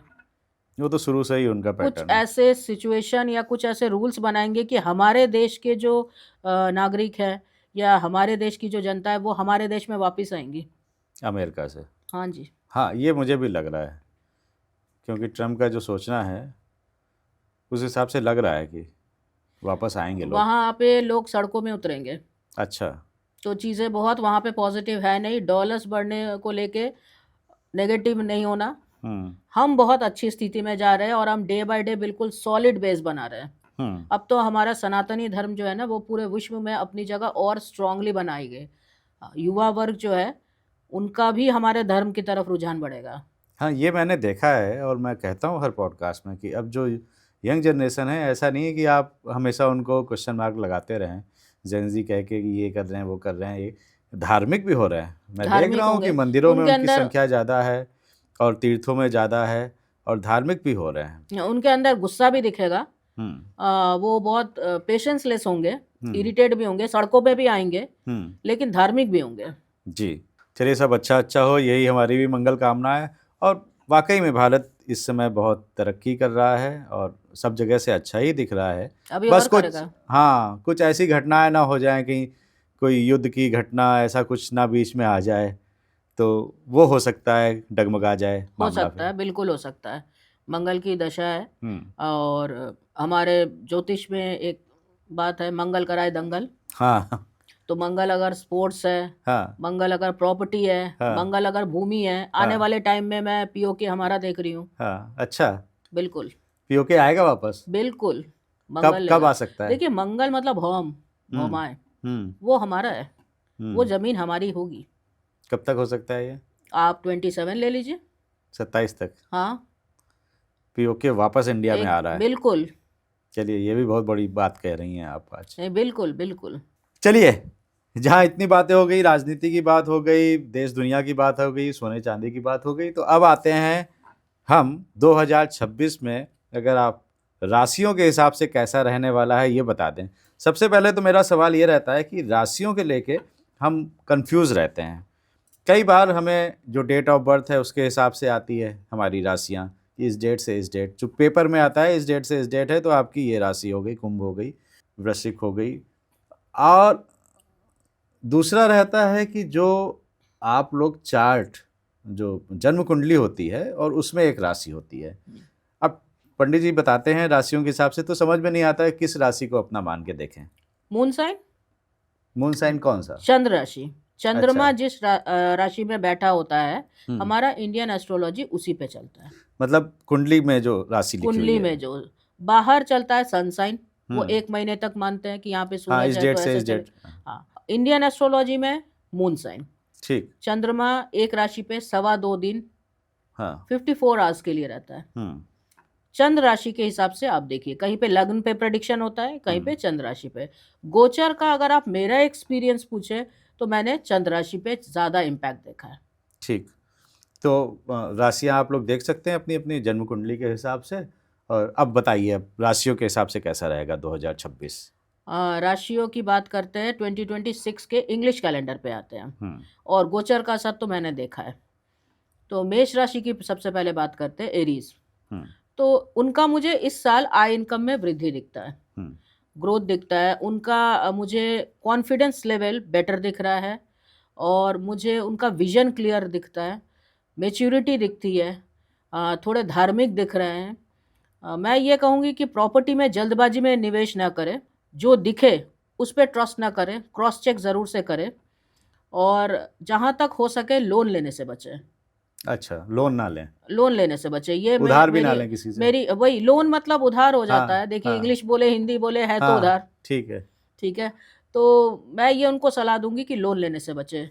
वो तो शुरू से ही उनका कुछ पैटर्न है। ऐसे सिचुएशन या कुछ ऐसे रूल्स बनाएंगे कि हमारे देश के जो नागरिक है या हमारे देश की जो जनता है वो हमारे देश में वापस आएंगी अमेरिका से। हाँ जी। हाँ, ये मुझे भी लग रहा है, क्योंकि ट्रम्प का जो सोचना है उस हिसाब से लग रहा है कि वापस आएंगे लोग। वहाँ पे लोग सड़कों में उतरेंगे। अच्छा। तो चीज़ें बहुत वहाँ पे पॉजिटिव है नहीं, डॉलर्स बढ़ने को लेके नेगेटिव नहीं होना। हम बहुत अच्छी स्थिति में जा रहे हैं और हम डे बाय डे बिल्कुल सॉलिड बेस बना रहे हैं। अब तो हमारा सनातनी धर्म जो है ना, वो पूरे विश्व में अपनी जगह और स्ट्रांगली बनाएंगे। युवा वर्ग जो है उनका भी हमारे धर्म की तरफ रुझान बढ़ेगा। हाँ, ये मैंने देखा है और मैं कहता हूँ हर पॉडकास्ट में कि अब जो यंग जनरेशन है, ऐसा नहीं है कि आप हमेशा उनको क्वेश्चन मार्क लगाते रहें, जेनजी कह के कि ये कर रहे हैं वो कर रहे हैं। ये धार्मिक भी हो रहे हैं। मैं देख रहा हूँ कि मंदिरों में उनकी संख्या ज़्यादा है और तीर्थों में ज़्यादा है और धार्मिक भी हो रहे हैं। उनके अंदर गुस्सा भी दिखेगा। वो बहुत पेशेंसलेस होंगे, इरिटेट भी होंगे, सड़कों पे भी आएंगे, लेकिन धार्मिक भी होंगे। जी, चलिए, सब अच्छा हो, यही हमारी भी मंगल कामना है। और वाकई में भारत इस समय बहुत तरक्की कर रहा है और सब जगह से अच्छा ही दिख रहा है। अभी बस और कुछ करेगा। हाँ, कुछ ऐसी घटनाएं ना हो जाएं कि कोई युद्ध की घटना ऐसा कुछ ना बीच में आ जाए, तो वो हो सकता है डगमगा जाए हो मामला सकता है, बिल्कुल हो सकता है। मंगल की दशा है। और हमारे ज्योतिष में एक बात है, मंगल कराए दंगल। हाँ। तो मंगल अगर स्पोर्ट्स है, हाँ। मंगल अगर प्रॉपर्टी है, हाँ। मंगल अगर भूमि है, आने वाले टाइम में मैं पीओके हमारा देख रही हूँ। हाँ। अच्छा, बिल्कुल पीओके आएगा वापस? बिल्कुल, मंगल कब आ सकता है? देखिए, मंगल मतलब होमाए, वो हमारा है, वो जमीन हमारी होगी। कब तक हो सकता है ये? आप 27 ले लीजिए। 27 तक? हाँ, पीओके वापस इंडिया में आ रहा है? बिल्कुल। चलिए, ये भी बहुत बड़ी बात कह रही हैं आप आज। नहीं, बिल्कुल बिल्कुल। चलिए, जहाँ इतनी बातें हो गई, राजनीति की बात हो गई, देश दुनिया की बात हो गई, सोने चांदी की बात हो गई, तो अब आते हैं हम 2026 में अगर आप राशियों के हिसाब से कैसा रहने वाला है ये बता दें। सबसे पहले तो मेरा सवाल ये रहता है कि राशियों के लेके हम कंफ्यूज रहते हैं। कई बार हमें जो डेट ऑफ बर्थ है उसके हिसाब से आती है हमारी राशियाँ, इस डेट से इस डेट, जो पेपर में आता है इस डेट से इस डेट है तो आपकी ये राशि हो गई, कुंभ हो गई, वृश्चिक हो गई। और दूसरा रहता है कि जो आप लोग चार्ट, जो जन्म कुंडली होती है और उसमें एक राशि होती है। अब पंडित जी बताते हैं राशियों के हिसाब से, तो समझ में नहीं आता है किस राशि को अपना मान के देखें। Moon sign. मून साइन कौन सा? चंद्र राशि। चंद्रमा जिस राशि में बैठा होता है, हमारा इंडियन एस्ट्रोलॉजी उसी पे चलता है। मतलब कुंडली में जो राशि लिखी हुई कुंडली है। में जो बाहर चलता है सनसाइन, वो हम्म, 1 महीने तक मानते हैं कि यहाँ पे हाँ, सूरज इस है डेट तो से ऐसे इस चले। डेट। हाँ, इंडियन एस्ट्रोलॉजी में मून साइन, ठीक। चंद्रमा एक राशि पे 2.25 दिन हाँ। 54 आवर्स के लिए रहता है। हम्म। चंद्र राशि के हिसाब से आप देखिए, कहीं पे लग्न पे प्रेडिक्शन होता है, कहीं पे चंद्र राशि पे। गोचर का अगर आप मेरा एक्सपीरियंस पूछे तो मैंने चंद्र राशि पे ज्यादा इम्पैक्ट देखा है। ठीक। तो राशियां आप लोग देख सकते हैं अपनी अपनी जन्म कुंडली के हिसाब से। और अब बताइए, अब राशियों के हिसाब से कैसा रहेगा 2026? राशियों की बात करते हैं 2026 के इंग्लिश कैलेंडर पे आते हैं, और गोचर का असर तो मैंने देखा है। तो मेष राशि की सबसे पहले बात करते हैं, एरीज। तो उनका मुझे इस साल आय इनकम में वृद्धि दिखता है, ग्रोथ दिखता है उनका। मुझे कॉन्फिडेंस लेवल बेटर दिख रहा है, और मुझे उनका विजन क्लियर दिखता है, मेच्योरिटी दिखती है, थोड़े धार्मिक दिख रहे हैं। मैं ये कहूँगी कि प्रॉपर्टी में जल्दबाजी में निवेश ना करें, जो दिखे उस पर ट्रस्ट ना करें, क्रॉस चेक ज़रूर से करें, और जहाँ तक हो सके लोन लेने से बचें। अच्छा, लोन ना लें, लोन लेने से बचे, ये उधार भी ना लें किसी से। मेरी वही, लोन मतलब उधार हो जाता हाँ, है। देखिए, हाँ, इंग्लिश बोले हिंदी बोले है तो हाँ, उधार। ठीक है। ठीक है, तो मैं ये उनको सलाह दूंगी कि लोन लेने से बचे।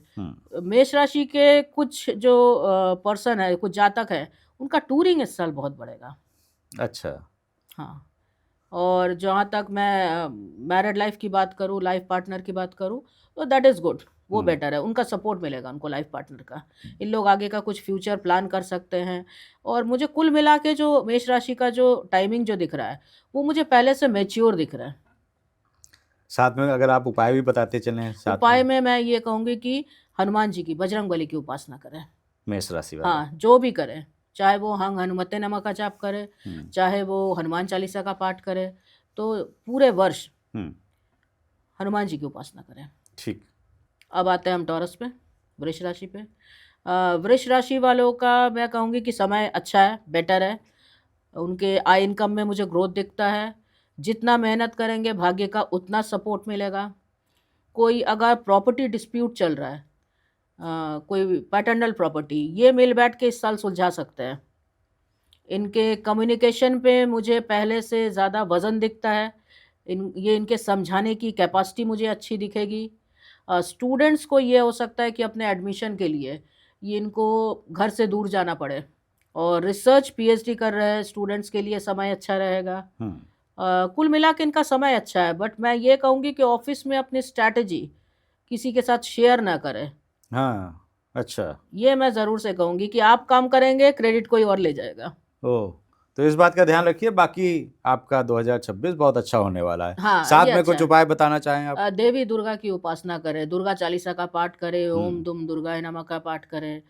मेष राशि के कुछ जो पर्सन है, कुछ जातक है, उनका टूरिंग इस साल बहुत बढ़ेगा। अच्छा। हाँ, और जहाँ तक मैं मैरिड लाइफ की बात करूँ, लाइफ पार्टनर की बात करूँ, तो दैट इज़ गुड, वो बेटर है, उनका सपोर्ट मिलेगा उनको लाइफ पार्टनर का। इन लोग आगे का कुछ फ्यूचर प्लान कर सकते हैं। और मुझे कुल मिला के जो मेष राशि का जो टाइमिंग जो दिख रहा है, वो मुझे पहले से मैच्योर दिख रहा है। साथ में अगर आप उपाय भी बताते चलें साथ उपाय में। में मैं ये कहूँगी कि हनुमान जी की, बजरंगबली की उपासना करें। मेष राशि वाले। हाँ, जो भी करें, चाहे वो हनुमते नमः का जाप करे, चाहे वो हनुमान चालीसा का पाठ करे, तो पूरे वर्ष हनुमान जी की उपासना करें। ठीक। अब आते हैं हम टॉरस पे, वृष राशि पे। वृष राशि वालों का मैं कहूँगी कि समय अच्छा है, बेटर है। उनके आय इनकम में मुझे ग्रोथ दिखता है। जितना मेहनत करेंगे भाग्य का उतना सपोर्ट मिलेगा। कोई अगर प्रॉपर्टी डिस्प्यूट चल रहा है, कोई पैटर्नल प्रॉपर्टी, ये मिल बैठ के इस साल सुलझा सकते हैं। इनके कम्युनिकेशन पे मुझे पहले से ज़्यादा वज़न दिखता है। इनके समझाने की कैपेसिटी मुझे अच्छी दिखेगी। स्टूडेंट्स को ये हो सकता है कि अपने एडमिशन के लिए ये इनको घर से दूर जाना पड़े, और रिसर्च पीएचडी कर रहे हैं स्टूडेंट्स के लिए समय अच्छा रहेगा। कुल मिला के इनका समय अच्छा है, बट मैं ये कहूँगी कि ऑफिस में अपनी स्ट्रैटेजी किसी के साथ शेयर ना करें। हाँ, अच्छा। ये मैं ज़रूर से कहूँगी कि आप काम करेंगे, क्रेडिट कोई और ले जाएगा। ओह, तो इस बात का ध्यान रखिए। बाकी आपका 2026 बहुत अच्छा होने वाला है। हाँ, साथ ये में अच्छा कुछ है। उपाय बताना चाहें आप? देवी दुर्गा की उपासना करें, दुर्गा चालीसा का पाठ करें, ओम दुम दुर्गाय नमः का पाठ करें।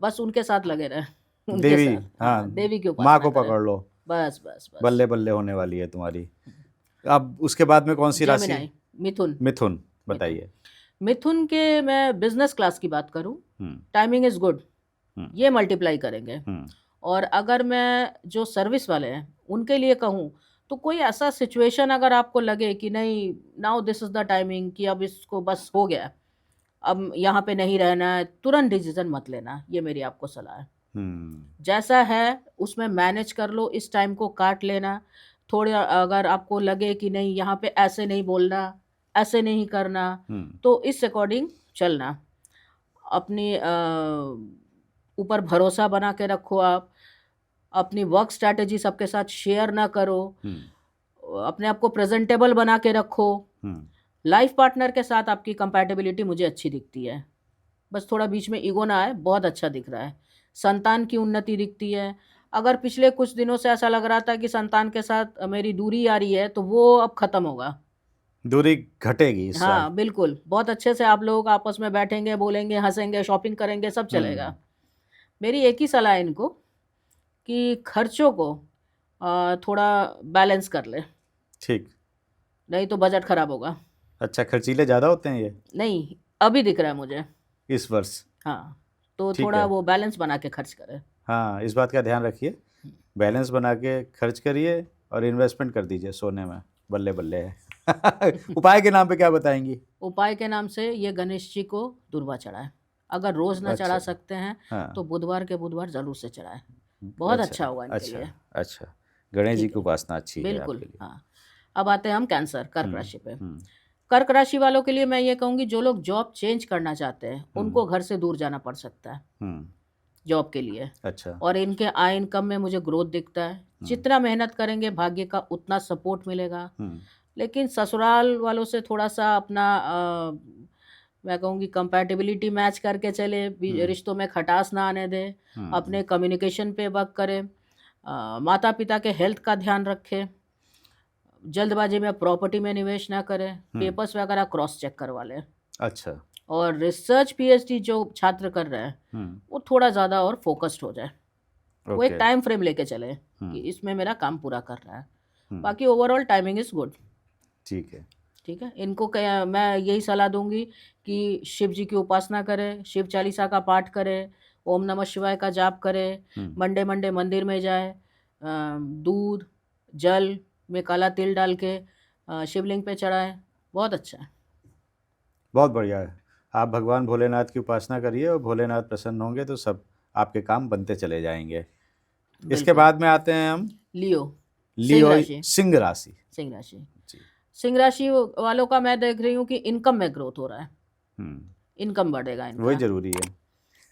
बस उनके साथ लगे रहें, उनके देवी, साथ। हाँ, हाँ, देवी की माँ उपासना को करें। पकड़ लो, बस बस बस। बल्ले बल्ले होने वाली है तुम्हारी। अब उसके बाद में कौन सी राशि? जेमिनाई, मिथुन। मिथुन, बताइए। मिथुन के मैं बिजनेस क्लास की बात करूं, टाइमिंग इज गुड, ये मल्टीप्लाई करेंगे। और अगर मैं जो सर्विस वाले हैं उनके लिए कहूं, तो कोई ऐसा सिचुएशन अगर आपको लगे कि नहीं, now this is the timing, कि अब इसको बस हो गया, अब यहाँ पे नहीं रहना है, तुरंत डिसीजन मत लेना, ये मेरी आपको सलाह है। जैसा है उसमें मैनेज कर लो, इस टाइम को काट लेना। थोड़े अगर आपको लगे कि नहीं, यहाँ पे ऐसे नहीं बोलना, ऐसे नहीं करना, तो इस अकॉर्डिंग चलना। अपनी ऊपर भरोसा बना के रखो। आप अपनी वर्क स्ट्रैटेजी सबके साथ शेयर ना करो। अपने आप को प्रेजेंटेबल बना के रखो। लाइफ पार्टनर के साथ आपकी कंपैटिबिलिटी मुझे अच्छी दिखती है, बस थोड़ा बीच में ईगो ना आए, बहुत अच्छा दिख रहा है। संतान की उन्नति दिखती है। अगर पिछले कुछ दिनों से ऐसा लग रहा था कि संतान के साथ मेरी दूरी आ रही है, तो वो अब खत्म होगा, दूरी घटेगी इस साल। हाँ बिल्कुल, बहुत अच्छे से आप लोग आपस में बैठेंगे, बोलेंगे, हंसेंगे, शॉपिंग करेंगे, सब चलेगा। मेरी एक ही सलाह है इनको कि खर्चों को थोड़ा बैलेंस कर ले, ठीक, नहीं तो बजट खराब होगा। अच्छा, खर्चीले ज़्यादा होते हैं ये नहीं, अभी दिख रहा है मुझे इस वर्ष। हाँ, तो ठीक थोड़ा है। वो बैलेंस बना के खर्च करें। हाँ, इस बात का ध्यान रखिए, बैलेंस बना के खर्च करिए और इन्वेस्टमेंट कर दीजिए सोने में, बल्ले बल्ले है। उपाय के नाम पे क्या बताएंगी? उपाय के नाम से ये गणेश जी को दुर्वा चढ़ाए। अगर रोज ना चढ़ा सकते हैं हाँ। तो बुधवार के बुधवार जरूर से चढ़ाए। बहुत अच्छा अच्छा होगा इनके अच्छा लिए। अच्छा, गणेश जी ठीक की है, उपासना अच्छी है बिल्कुल। आपके लिए। हाँ, अब आते हैं हम कैंसर, कर्क हम्म राशि पे। हम्म कर्क राशि वालों के लिए मैं ये कहूँगी, जो लोग जॉब चेंज करना चाहते हैं हम्म उनको घर से दूर जाना पड़ सकता है हम्म जॉब के लिए। अच्छा। और इनके आय इनकम में मुझे ग्रोथ दिखता है। हम्म जितना मेहनत करेंगे भाग्य का उतना सपोर्ट मिलेगा। हम्म लेकिन ससुराल वालों से थोड़ा-सा अपना मैं कहूँगी कंपैटिबिलिटी मैच करके चले, हम्म रिश्तों में खटास ना आने दें, हम्म अपने कम्युनिकेशन पे वर्क करें, माता-पिता के हेल्थ का ध्यान रखें, जल्दबाजी में प्रॉपर्टी में निवेश ना करें, हम्म पेपर्स वगैरह क्रॉस चेक करवा लें। अच्छा। और रिसर्च पीएचडी जो छात्र कर रहे हैं, वो थोड़ा ज़्यादा और फोकस्ड हो जाए। वो एक ओके। टाइम फ्रेम लेके चले कि हम्म इसमें मेरा काम पूरा कर रहा है। हम्म बाकी ओवरऑल टाइमिंग इज़ गुड। ठीक है। ठीक है, इनको क्या मैं यही सलाह दूंगी कि शिव जी की उपासना करें, शिव चालीसा का पाठ करें, ओम नमः शिवाय का जाप करें, हम्म मंडे मंडे मंदिर में जाए, दूध जल में काला तिल डाल के शिवलिंग पे चढ़ाएं। बहुत अच्छा है। बहुत बढ़िया है। आप भगवान भोलेनाथ की उपासना करिए और भोलेनाथ प्रसन्न होंगे तो सब आपके काम बनते चले जाएंगे। इसके बिल्कुल। बाद में आते हैं हम लियो, सिंह लियो, राशि। सिंह राशि। सिंह राशि। जी। सिंह राशि वालों का मैं देख रही हूँ कि इनकम में ग्रोथ हो रहा है। हम्म इनकम बढ़ेगा वही इनका। जरूरी है।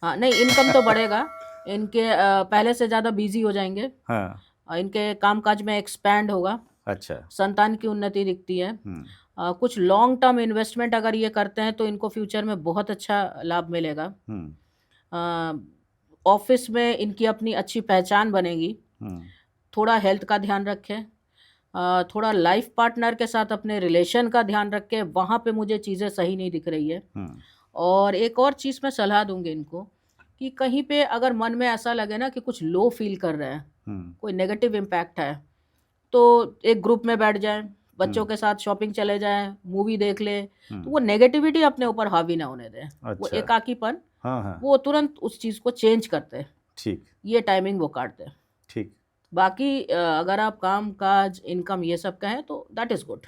हाँ, नहीं इनकम तो बढ़ेगा। इनके पहले से ज़्यादा बिजी हो जाएंगे। हाँ। इनके कामकाज में एक्सपैंड होगा। अच्छा। संतान की उन्नति दिखती है। हम्म कुछ लॉन्ग टर्म इन्वेस्टमेंट अगर ये करते हैं तो इनको फ्यूचर में बहुत अच्छा लाभ मिलेगा। हम्म ऑफिस में इनकी अपनी अच्छी पहचान बनेगी। हम्म थोड़ा हेल्थ का ध्यान रखें। थोड़ा लाइफ पार्टनर के साथ अपने रिलेशन का ध्यान रखें, वहाँ पे मुझे चीज़ें सही नहीं दिख रही है। हम्म और एक और चीज़ मैं सलाह दूंगी इनको कि कहीं पे अगर मन में ऐसा लगे ना कि कुछ लो फील कर रहे हैं, हम्म कोई नेगेटिव इम्पैक्ट है, तो एक ग्रुप में बैठ जाएं, बच्चों हम्म के साथ शॉपिंग चले जाएं, मूवी देख लें। तो हम्म वो नेगेटिविटी अपने ऊपर हावी ना होने दें। वो अच्छा। एकाकीपन, हाँ हाँ। वो तुरंत उस चीज़ को चेंज करते हैं। ठीक। ये टाइमिंग वो काटते हैं। ठीक। बाकी अगर आप काम काज इनकम ये सब कहें तो दैट इज़ गुड।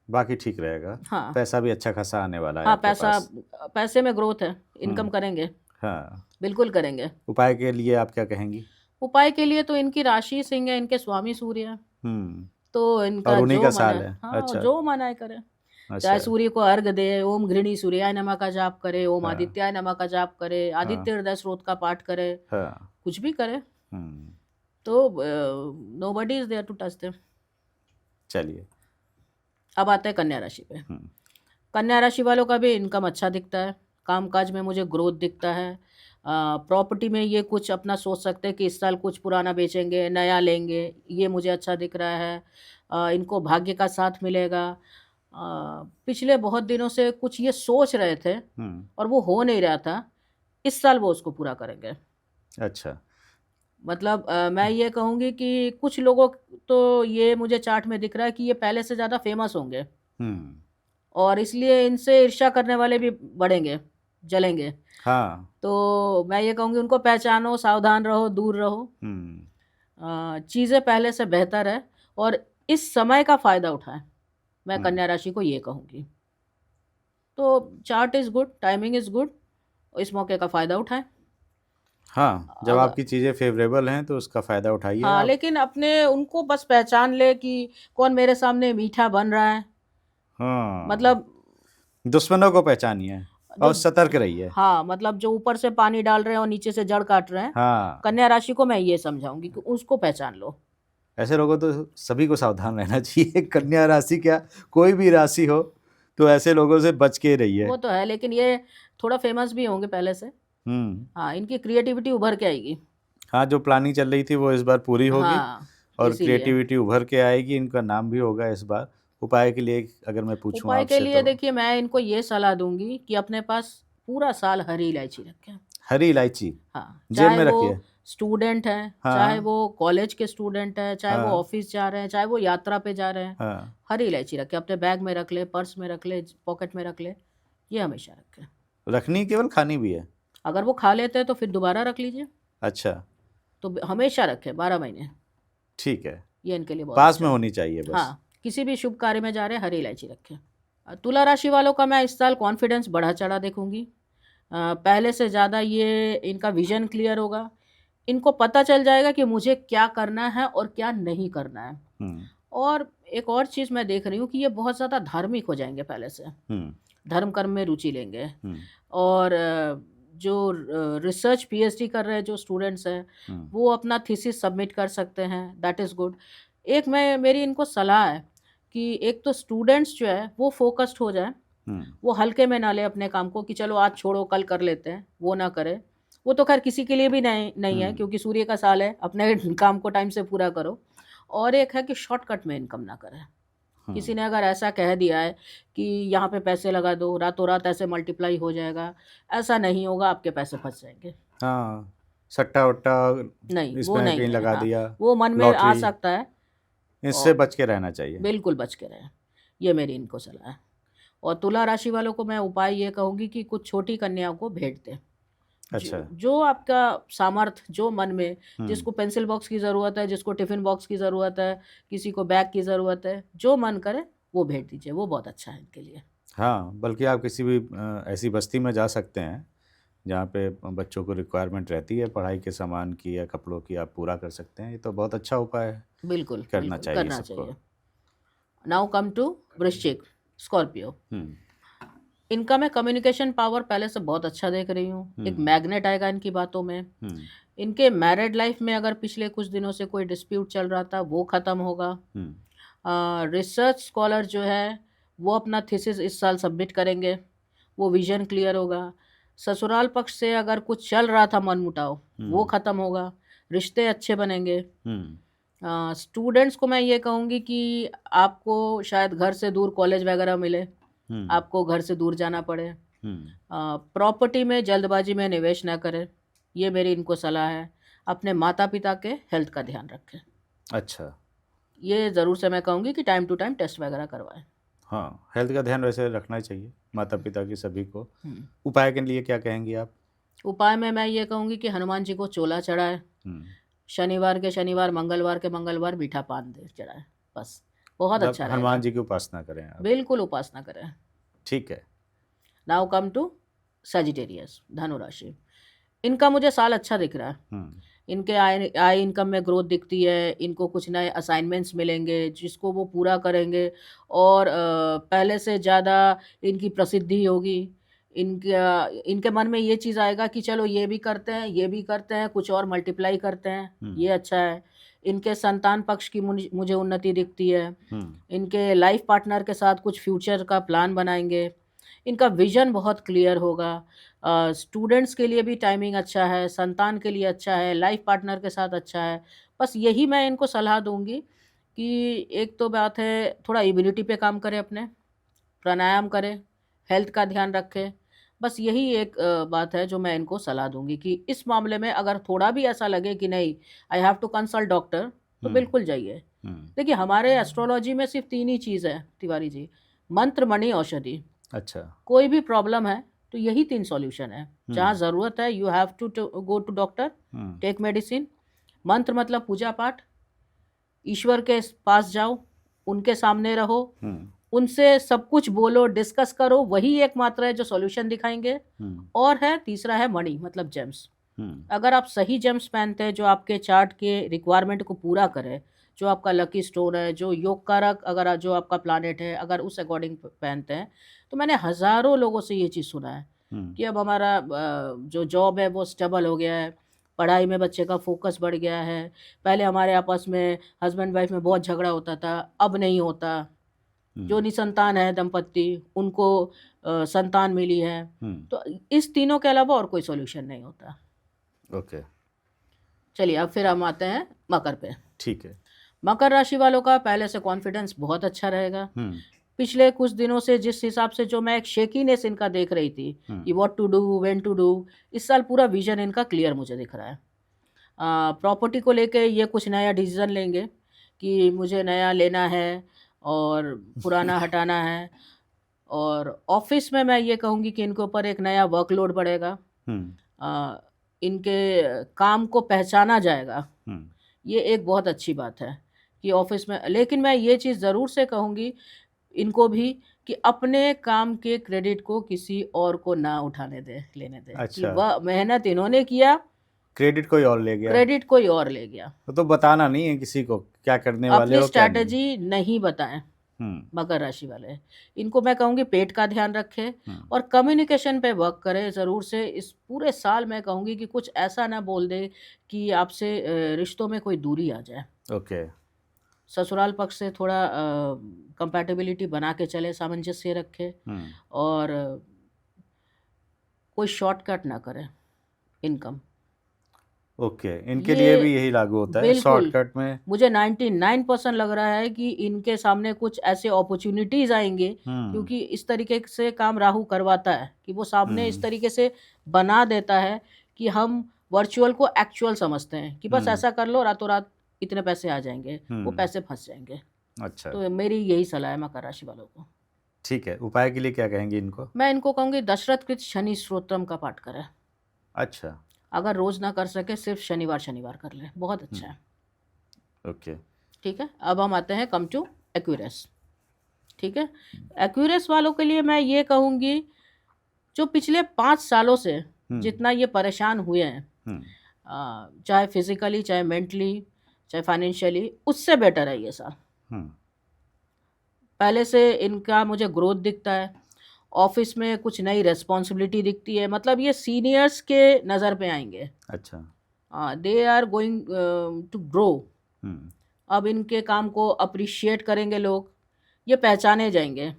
बाकी ठीक रहेगा। हाँ। पैसा भी अच्छा खासा आने वाला है हाँ, आपके पास। पैसे में ग्रोथ है, इनकम हम्म करेंगे, हाँ। बिल्कुल करेंगे। उपाय के लिए आप क्या कहेंगी? उपाय के लिए तो इनकी राशि सिंह है, इनके स्वामी सूर्य है। हम्म तो और इनका उन्हीं जो का मन साल है, है। हाँ, अच्छा जो मन है करे। अच्छा। चाहे सूर्य को अर्घ दे, ओम घृणी सूर्याय नमः का जाप करे, ओम हाँ आदित्याय नमः का जाप करे, हाँ आदित्य हृदय स्रोत का पाठ करे, हाँ। कुछ भी करे। हम्म तो nobody is there to touch them. चलिए। अब आते हैं कन्या राशि पे। हम्म कन्या राशि वालों का भी इनकम अच्छा दिखता है। कामकाज में मुझे ग्रोथ दिखता है। प्रॉपर्टी में ये कुछ अपना सोच सकते हैं कि इस साल कुछ पुराना बेचेंगे, नया लेंगे, ये मुझे अच्छा दिख रहा है। इनको भाग्य का साथ मिलेगा। पिछले बहुत दिनों से कुछ ये सोच रहे थे हम्म और वो हो नहीं रहा था, इस साल वो उसको पूरा करेंगे। अच्छा। मतलब मैं ये कहूँगी कि कुछ लोगों तो ये मुझे चार्ट में दिख रहा है कि ये पहले से ज़्यादा फेमस होंगे हम्म और इसलिए इनसे ईर्ष्या करने वाले भी बढ़ेंगे, जलेंगे। हाँ। तो मैं ये कहूँगी उनको पहचानो, सावधान रहो, दूर रहो। हम्म चीज़ें पहले से बेहतर है और इस समय का फ़ायदा उठाएं। मैं हम्म कन्या राशि को ये कहूँगी। तो chart is good, timing is good, इस मौके का फ़ायदा उठाएं। हाँ, जब अगर आपकी चीज़ें फेवरेबल हैं तो उसका फ़ायदा उठाइए हाँ, आप। लेकिन अपने उनको बस पहचान ले कि कौन मेरे सामने मीठा बन रहा है। हाँ, मतलब दुश्मनों को पहचानिए जो और सतर्क रहिए। हाँ, मतलब जो ऊपर से पानी डाल रहे हैं और नीचे से जड़ काट रहे हैं, हाँ, कन्या राशि को मैं ये समझाऊंगी कि उसको पहचान लो। ऐसे लोगों तो सभी को सावधान रहना चाहिए। कन्या राशि क्या, कोई भी राशि हो तो ऐसे लोगों से बच के रहिए। वो तो है, लेकिन ये थोड़ा फेमस भी होंगे पहले से। हम्म हाँ, इनकी क्रिएटिविटी उभर के आएगी। हाँ, जो प्लानिंग चल रही थी वो इस बार पूरी होगी हाँ, और इसीलिए क्रिएटिविटी उभर के आएगी। इनका नाम भी होगा इस बार। उपाय के लिए अगर मैं पूछूं उपाय के आपसे लिए तो देखिए मैं इनको ये सलाह दूंगी कि अपने पास पूरा साल हरी इलायची रखें। हरी इलायची हाँ, जेब चाहे में वो रखिए। स्टूडेंट हैं, चाहे हाँ वो कॉलेज के स्टूडेंट हैं, चाहे वो हाँ ऑफिस जा रहे हैं, चाहे वो यात्रा पे जा रहे हैं, हाँ। हरी इलायची रखें। अपने बैग में रख ले, पर्स में रख ले, पॉकेट में रख ले, ये हमेशा रखें। रखनी केवल, खानी भी है? अगर वो खा लेते हैं तो फिर दोबारा रख लीजिए। अच्छा तो हमेशा रखें 12 महीने। ठीक है। ये इनके लिए बहुत पास अच्छा में है। होनी चाहिए बस। हाँ, किसी भी शुभ कार्य में जा रहे हैं हरी इलायची रखें। तुला राशि वालों का मैं इस साल कॉन्फिडेंस बढ़ा चढ़ा देखूंगी। पहले से ज़्यादा ये इनका विजन क्लियर होगा। इनको पता चल जाएगा कि मुझे क्या करना है और क्या नहीं करना है। और एक और चीज़ मैं देख रही हूँ कि ये बहुत ज़्यादा धार्मिक हो जाएंगे पहले से, धर्म कर्म में रुचि लेंगे। और जो रिसर्च पीएचडी कर रहे हैं जो स्टूडेंट्स हैं वो अपना थीसिस सबमिट कर सकते हैं, दैट इज़ गुड। एक मेरी इनको सलाह है कि एक तो स्टूडेंट्स जो है वो फोकस्ड हो जाए, वो हल्के में ना ले अपने काम को कि चलो आज छोड़ो कल कर लेते हैं, वो ना करे। वो तो खैर किसी के लिए भी नहीं है क्योंकि सूर्य का साल है, अपने काम को टाइम से पूरा करो। और एक है कि शॉर्टकट में इनकम ना करें। किसी ने अगर ऐसा कह दिया है कि यहाँ पे पैसे लगा दो, रातों रात ऐसे मल्टीप्लाई हो जाएगा, ऐसा नहीं होगा, आपके पैसे फंस जाएंगे। हाँ, सट्टा वट्टा नहीं, वो इसमें नहीं कहीं है। लगा हाँ, दिया, वो मन में आ लॉटरी, सकता है, इससे और बच के रहना चाहिए। बिल्कुल बच के रहें, ये मेरी इनको सलाह है। और तुला राशि वालों को मैं उपाय ये कहूँगी कि कुछ छोटी कन्याओं को भेंट दें। अच्छा। जो आपका सामर्थ, जो मन में, जिसको पेंसिल बॉक्स की ज़रूरत है, जिसको टिफ़िन बॉक्स की ज़रूरत है, किसी को बैग की ज़रूरत है, जो मन करे वो भेज दीजिए, वो बहुत अच्छा है इनके लिए। हाँ, बल्कि आप किसी भी ऐसी बस्ती में जा सकते हैं जहाँ पे बच्चों को रिक्वायरमेंट रहती है पढ़ाई के सामान की या कपड़ों की, आप पूरा कर सकते हैं। ये तो बहुत अच्छा उपाय है, बिल्कुल करना बिल्कुल चाहिए करना सबको। चाहिए। नाउ कम टू वृश्चिक, स्कॉर्पियो। हम्म इनका मैं कम्युनिकेशन पावर पहले से बहुत अच्छा देख रही हूँ, एक मैग्नेट आएगा इनकी बातों में। इनके मैरिड लाइफ में अगर पिछले कुछ दिनों से कोई डिस्प्यूट चल रहा था वो ख़त्म होगा। रिसर्च स्कॉलर जो है वो अपना थीसिस इस साल सबमिट करेंगे, वो विजन क्लियर होगा। ससुराल पक्ष से अगर कुछ चल रहा था मनमुटाव वो ख़त्म होगा, रिश्ते अच्छे बनेंगे। स्टूडेंट्स को मैं ये कहूँगी कि आपको शायद घर से दूर कॉलेज वगैरह मिले, आपको घर से दूर जाना पड़े। प्रॉपर्टी में जल्दबाजी में निवेश ना करें, ये मेरी इनको सलाह है। अपने माता पिता के हेल्थ का ध्यान रखें। अच्छा, ये ज़रूर से मैं कहूँगी कि टाइम टू टाइम टेस्ट वगैरह करवाएं। हाँ, हेल्थ का ध्यान वैसे रखना चाहिए माता पिता की सभी को। उपाय के लिए क्या कहेंगी आप? उपाय में मैं ये कहूँगी कि हनुमान जी को चोला चढ़ाए, शनिवार के शनिवार, मंगलवार के मंगलवार मीठा पान दे चढ़ाए, बस बहुत अच्छा रहेगा। हनुमान जी की उपासना करें आप। बिल्कुल उपासना करें। ठीक है। नाउ कम टू सजिटेरियस, धनु राशि। इनका मुझे साल अच्छा दिख रहा है। इनके आय इनकम में ग्रोथ दिखती है, इनको कुछ नए असाइनमेंट्स मिलेंगे जिसको वो पूरा करेंगे, और पहले से ज़्यादा इनकी प्रसिद्धि होगी। इनके मन में ये चीज़ आएगा कि चलो ये भी करते हैं, ये भी करते हैं, कुछ और मल्टीप्लाई करते हैं, ये अच्छा है। इनके संतान पक्ष की मुझे उन्नति दिखती है। इनके लाइफ पार्टनर के साथ कुछ फ्यूचर का प्लान बनाएंगे। इनका विजन बहुत क्लियर होगा। स्टूडेंट्स के लिए भी टाइमिंग अच्छा है, संतान के लिए अच्छा है, लाइफ पार्टनर के साथ अच्छा है। बस यही मैं इनको सलाह दूंगी कि एक तो बात है, थोड़ा इम्यूनिटी पे काम करें, अपने प्राणायाम करें, हेल्थ का ध्यान रखें। बस यही एक बात है जो मैं इनको सलाह दूंगी कि इस मामले में अगर थोड़ा भी ऐसा लगे कि नहीं I have to consult doctor, तो बिल्कुल जाइए। देखिए हमारे एस्ट्रोलॉजी में सिर्फ 3 ही चीज़ है तिवारी जी, मंत्र, मणि, औषधि। अच्छा। कोई भी प्रॉब्लम है तो यही 3 सॉल्यूशन है। जहाँ ज़रूरत है you have to go to doctor, take medicine. मंत्र मतलब पूजा पाठ, ईश्वर के पास जाओ, उनके सामने रहो, उनसे सब कुछ बोलो, डिस्कस करो, वही एकमात्र है जो सॉल्यूशन दिखाएंगे। और है तीसरा है मणि मतलब जेम्स। अगर आप सही जेम्स पहनते हैं जो आपके चार्ट के रिक्वायरमेंट को पूरा करे, जो आपका लकी स्टोन है, जो योग कारक अगर जो आपका प्लानेट है, अगर उस अकॉर्डिंग पहनते हैं, तो मैंने हज़ारों लोगों से ये चीज़ सुना है कि अब हमारा जो जॉब है वो स्टेबल हो गया है, पढ़ाई में बच्चे का फोकस बढ़ गया है। पहले हमारे आपस में हस्बैंड वाइफ में बहुत झगड़ा होता था, अब नहीं होता। जो निसंतान है दंपत्ति, उनको संतान मिली है। तो इस तीनों के अलावा और कोई सॉल्यूशन नहीं होता। ओके, चलिए अब फिर हम आते हैं मकर पे। ठीक है। मकर राशि वालों का पहले से कॉन्फिडेंस बहुत अच्छा रहेगा। पिछले कुछ दिनों से जिस हिसाब से जो मैं एक शेकीनेस इनका देख रही थी कि what to do, when to do, इस साल पूरा विजन इनका क्लियर मुझे दिख रहा है। प्रॉपर्टी को लेके ये कुछ नया डिसीजन लेंगे कि मुझे नया लेना है और पुराना हटाना है। और ऑफिस में मैं ये कहूँगी कि इनके ऊपर एक नया वर्कलोड बढ़ेगा। इनके काम को पहचाना जाएगा, ये एक बहुत अच्छी बात है कि ऑफिस में। लेकिन मैं ये चीज़ ज़रूर से कहूँगी इनको भी कि अपने काम के क्रेडिट को किसी और को ना उठाने दे, लेने दे। अच्छा। कि वह मेहनत इन्होंने किया, क्रेडिट कोई और ले गया। क्रेडिट कोई और ले गया। तो बताना नहीं है किसी को क्या करने वाले अपनी हो क्या नहीं। स्ट्रैटेजी नहीं बताएं मकर राशि वाले। इनको मैं कहूँगी पेट का ध्यान रखें और कम्युनिकेशन पे वर्क करें ज़रूर से। इस पूरे साल मैं कहूँगी कि कुछ ऐसा ना बोल दे कि आपसे रिश्तों में कोई दूरी आ जाए। ओके। ससुराल पक्ष से थोड़ा कंपैटिबिलिटी बना के चले, सामंजस्य रखे और कोई शॉर्टकट ना करे इनकम। ओके, इनके लिए भी यही लागू होता है बिल्कुल। शॉर्टकट में। मुझे 99% लग रहा है कि इनके सामने कुछ ऐसे अपॉर्चुनिटीज आएंगे, क्योंकि इस तरीके से काम राहु करवाता है कि वो सामने इस तरीके से बना देता है कि हम वर्चुअल को एक्चुअल समझते हैं कि बस ऐसा कर लो रातों रात इतने पैसे आ जाएंगे, वो पैसे फंस जाएंगे। अच्छा, तो मेरी यही सलाह है मकर राशि वालों को। ठीक है, उपाय के लिए क्या कहेंगे इनको? मैं इनको कहूँगी दशरथ कृत शनि स्तोत्रम का पाठ करें। अच्छा, अगर रोज ना कर सके सिर्फ शनिवार शनिवार कर ले, बहुत अच्छा है। ओके, ठीक है। अब हम आते हैं कम टू एक्यूरेस। ठीक है, एक्यूरेस वालों के लिए मैं ये कहूँगी जो पिछले 5 सालों से जितना ये परेशान हुए हैं, चाहे फिजिकली चाहे मेंटली चाहे फाइनेंशियली, उससे बेटर है ये साल। पहले से इनका मुझे ग्रोथ दिखता है, ऑफिस में कुछ नई रेस्पॉन्सिबिलिटी दिखती है, मतलब ये सीनियर्स के नज़र पे आएंगे। अच्छा, they are going to grow. अब इनके काम को अप्रिशिएट करेंगे लोग, ये पहचाने जाएंगे।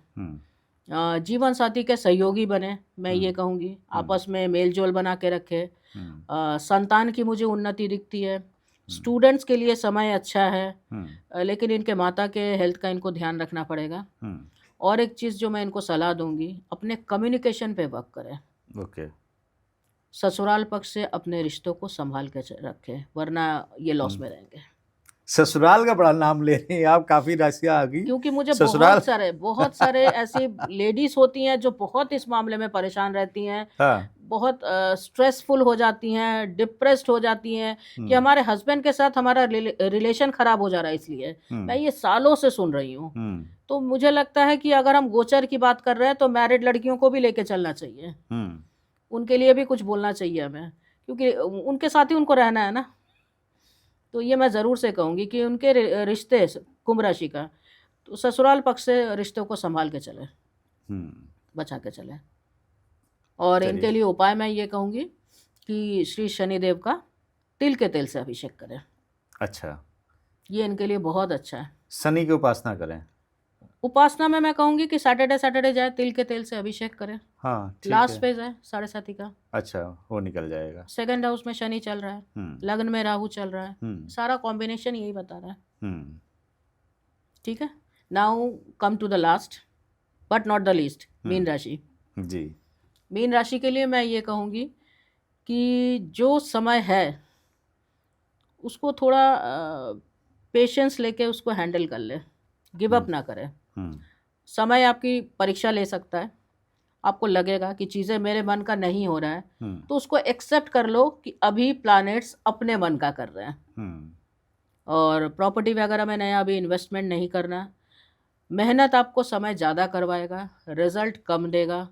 जीवन साथी के सहयोगी बने, मैं ये कहूँगी आपस में मेल जोल बना के रखे। संतान की मुझे उन्नति दिखती है। स्टूडेंट्स के लिए समय अच्छा है, लेकिन इनके माता के हेल्थ का इनको ध्यान रखना पड़ेगा। और एक चीज़ जो मैं इनको सलाह दूंगी, अपने कम्युनिकेशन पे वर्क करें। ओके। ससुराल पक्ष से अपने रिश्तों को संभाल के रखें, वरना ये लॉस में रहेंगे। ससुराल का बड़ा नाम ले रहे हैं आप, काफी राशियां आ गई। क्योंकि मुझे ससुराल बहुत सारे ऐसी लेडीज होती हैं जो बहुत इस मामले में परेशान रहती हैं। बहुत स्ट्रेसफुल हो जाती हैं, डिप्रेस्ड हो जाती हैं कि हमारे हस्बैंड के साथ हमारा रिलेशन खराब हो जा रहा है। इसलिए मैं ये सालों से सुन रही हूँ। तो मुझे लगता है कि अगर हम गोचर की बात कर रहे हैं तो मैरिड लड़कियों को भी लेके चलना चाहिए, उनके लिए भी कुछ बोलना चाहिए हमें, क्योंकि उनके साथ ही उनको रहना है ना। तो ये मैं ज़रूर से कहूँगी कि उनके रिश्ते, कुंभ राशि का, तो ससुराल पक्ष से रिश्तों को संभाल के चले, बचा के चले। और इनके लिए उपाय मैं ये कहूँगी कि श्री शनिदेव का तिल के तेल से अभिषेक करें। अच्छा, ये इनके लिए बहुत अच्छा है। शनि की उपासना करें। उपासना में मैं कहूँगी कि सैटरडे जाए, तिल के तेल से अभिषेक करें। हाँ, लास्ट फेज है 7.5 का। अच्छा, वो निकल जाएगा। सेकंड हाउस में शनि चल रहा है, लग्न में राहु चल रहा है, सारा कॉम्बिनेशन यही बता रहा है। ठीक है। Now come to the last but not the least, mean राशि। जी, मीन राशि के लिए मैं ये कहूँगी कि जो समय है उसको थोड़ा पेशेंस लेके उसको हैंडल कर ले, गिव अप ना करें। समय आपकी परीक्षा ले सकता है, आपको लगेगा कि चीज़ें मेरे मन का नहीं हो रहा है, तो उसको एक्सेप्ट कर लो कि अभी प्लैनेट्स अपने मन का कर रहे हैं। और प्रॉपर्टी वगैरह में नया अभी इन्वेस्टमेंट नहीं करना। मेहनत आपको समय ज़्यादा करवाएगा, रिजल्ट कम देगा।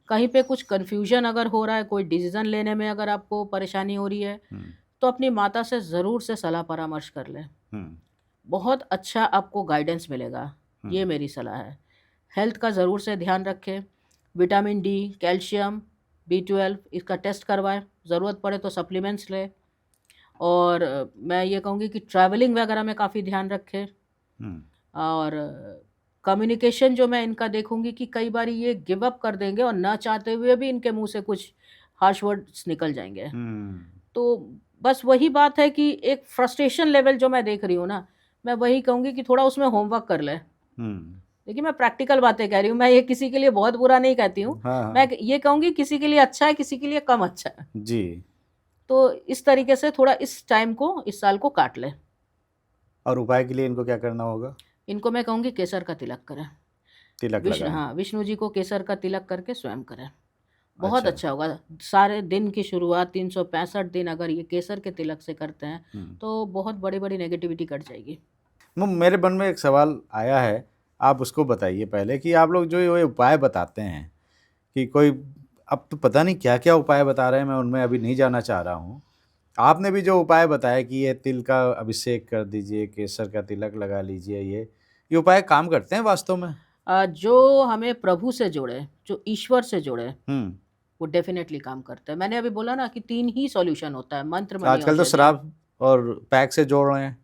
कहीं पे कुछ कन्फ्यूजन अगर हो रहा है, कोई डिसीज़न लेने में अगर आपको परेशानी हो रही है, तो अपनी माता से ज़रूर से सलाह परामर्श कर लें, बहुत अच्छा आपको गाइडेंस मिलेगा। ये मेरी सलाह है। हेल्थ का ज़रूर से ध्यान रखें, विटामिन डी, कैल्शियम, B12 इसका टेस्ट करवाएं, ज़रूरत पड़े तो सप्लीमेंट्स लें। और मैं ये कहूँगी कि ट्रैवलिंग वगैरह में काफ़ी ध्यान रखें। और कम्युनिकेशन जो मैं इनका देखूँगी कि कई बार ये गिव अप कर देंगे और ना चाहते हुए भी इनके मुंह से कुछ हार्श वर्ड्स निकल जाएंगे। तो बस वही बात है कि एक फ्रस्ट्रेशन लेवल जो मैं देख रही हूँ ना, मैं वही कहूँगी कि थोड़ा उसमें होमवर्क कर ले। देखिए मैं प्रैक्टिकल बातें कह रही हूँ, मैं ये किसी के लिए बहुत बुरा नहीं कहती हूँ। मैं ये कहूँगी किसी के लिए अच्छा है, किसी के लिए कम अच्छा है जी। तो इस तरीके से थोड़ा इस टाइम को, इस साल को काट ले। और उपाय के लिए इनको क्या करना होगा? इनको मैं कहूँगी केसर का तिलक करें। तिलक लगाएं। हाँ, विष्णु जी को केसर का तिलक करके स्वयं करें, बहुत अच्छा होगा। सारे दिन की शुरुआत 365 दिन अगर ये केसर के तिलक से करते हैं तो बहुत बड़ी बड़ी नेगेटिविटी कट जाएगी। मेरे मन में एक सवाल आया है, आप उसको बताइए पहले कि आप लोग जो ये उपाय बताते हैं कि कोई, अब तो पता नहीं क्या क्या उपाय बता रहे हैं, मैं उनमें अभी नहीं जाना चाह रहा हूँ, आपने भी जो उपाय बताया कि ये तिल का अभिषेक कर दीजिए, केसर का तिलक लगा लीजिए, ये उपाय काम करते हैं वास्तव में? जो हमें प्रभु से जोड़े, जो ईश्वर से जोड़े, हम्म। वो डेफिनेटली काम करता है। मैंने अभी बोला ना कि 3 ही सॉल्यूशन होता है, मंत्र, मणि, आजकल तो औषधि। शराब और पैक से जोड़ रहे हैं।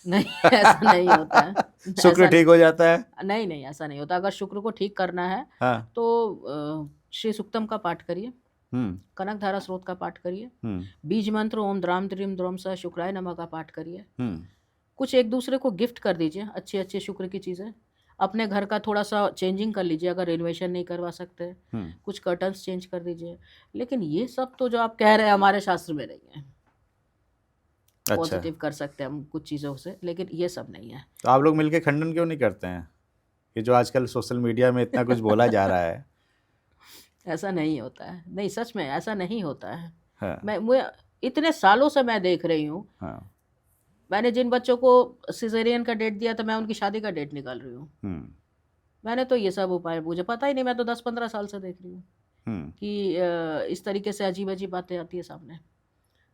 नहीं, ऐसा नहीं होता है। शुक्र ऐसा ठीक हो जाता है। नहीं, नहीं, ऐसा नहीं होता। अगर शुक्र को ठीक करना है हाँ। तो श्री सूक्तम का पाठ करिए, कनक धारा स्रोत का पाठ करिए, बीज मंत्र ओम द्राम त्रिम द्रोम स शुक्राय नमः का पाठ करिए। कुछ एक दूसरे को गिफ्ट कर दीजिए, अच्छी अच्छी शुक्र की चीज़ें। अपने घर का थोड़ा सा चेंजिंग कर लीजिए, अगर रेनोवेशन नहीं करवा सकते, कुछ कर्टन्स चेंज कर दीजिए। लेकिन ये सब तो जो आप कह रहे हैं हमारे शास्त्र में नहीं है। अच्छा। पॉजिटिव कर सकते हैं हम कुछ चीज़ों से, लेकिन ये सब नहीं है। तो आप लोग मिलके खंडन क्यों नहीं करते हैं कि जो आजकल सोशल मीडिया में इतना कुछ बोला जा रहा है? ऐसा नहीं होता है। नहीं, सच में ऐसा नहीं होता है। हाँ। मैं इतने सालों से मैं देख रही हूँ। हाँ। मैंने जिन बच्चों को सिजेरियन का डेट दिया था, मैं उनकी शादी का डेट निकाल रही हूँ। मैंने तो ये सब उपाय, मुझे पता ही नहीं, मैं तो 10-15 साल से देख रही हूँ कि इस तरीके से अजीब अजीब बातें आती है सामने।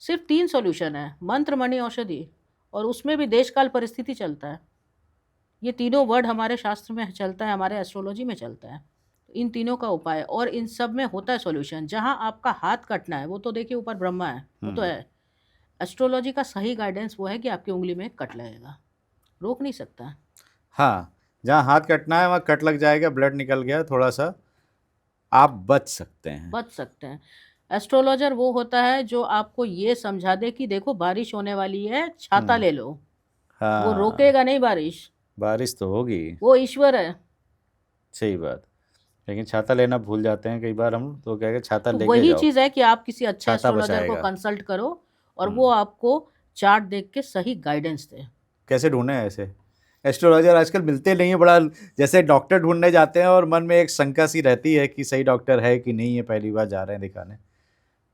सिर्फ 3 सॉल्यूशन है, मंत्र, मणि, औषधि, और उसमें भी देश काल परिस्थिति चलता है। ये तीनों वर्ड हमारे शास्त्र में चलता है, हमारे एस्ट्रोलॉजी में चलता है। इन तीनों का उपाय, और इन सब में होता है सॉल्यूशन। जहाँ आपका हाथ कटना है वो तो देखिए ऊपर ब्रह्मा है, वो तो है। एस्ट्रोलॉजी का सही गाइडेंस वो है कि आपकी उंगली में कट लगेगा, रोक नहीं सकता। हाँ, जहाँ हाथ कटना है वहाँ कट लग जाएगा, ब्लड निकल गया थोड़ा सा, आप बच सकते हैं। एस्ट्रोलॉजर वो होता है जो आपको ये समझा दे कि देखो बारिश होने वाली है, छाता ले लो। हाँ। वो रोकेगा नहीं बारिश तो होगी, वो ईश्वर है। सही बात। लेकिन छाता लेना भूल जाते हैं कई बार हम, तो कहेंगे छाता तो लेके वही जाओ, चीज़ है कि आप किसी अच्छे छाता एस्ट्रोलॉजर को बचाएगा। कंसल्ट करो और वो आपको चार्ट देख के सही गाइडेंस दे। कैसे ढूंढे ऐसे एस्ट्रोलॉजर? आजकल मिलते नहीं है, बड़ा जैसे डॉक्टर ढूंढने जाते हैं और मन में एक शंका सी रहती है कि सही डॉक्टर है कि नहीं है, पहली बार जा रहे हैं दिखाने।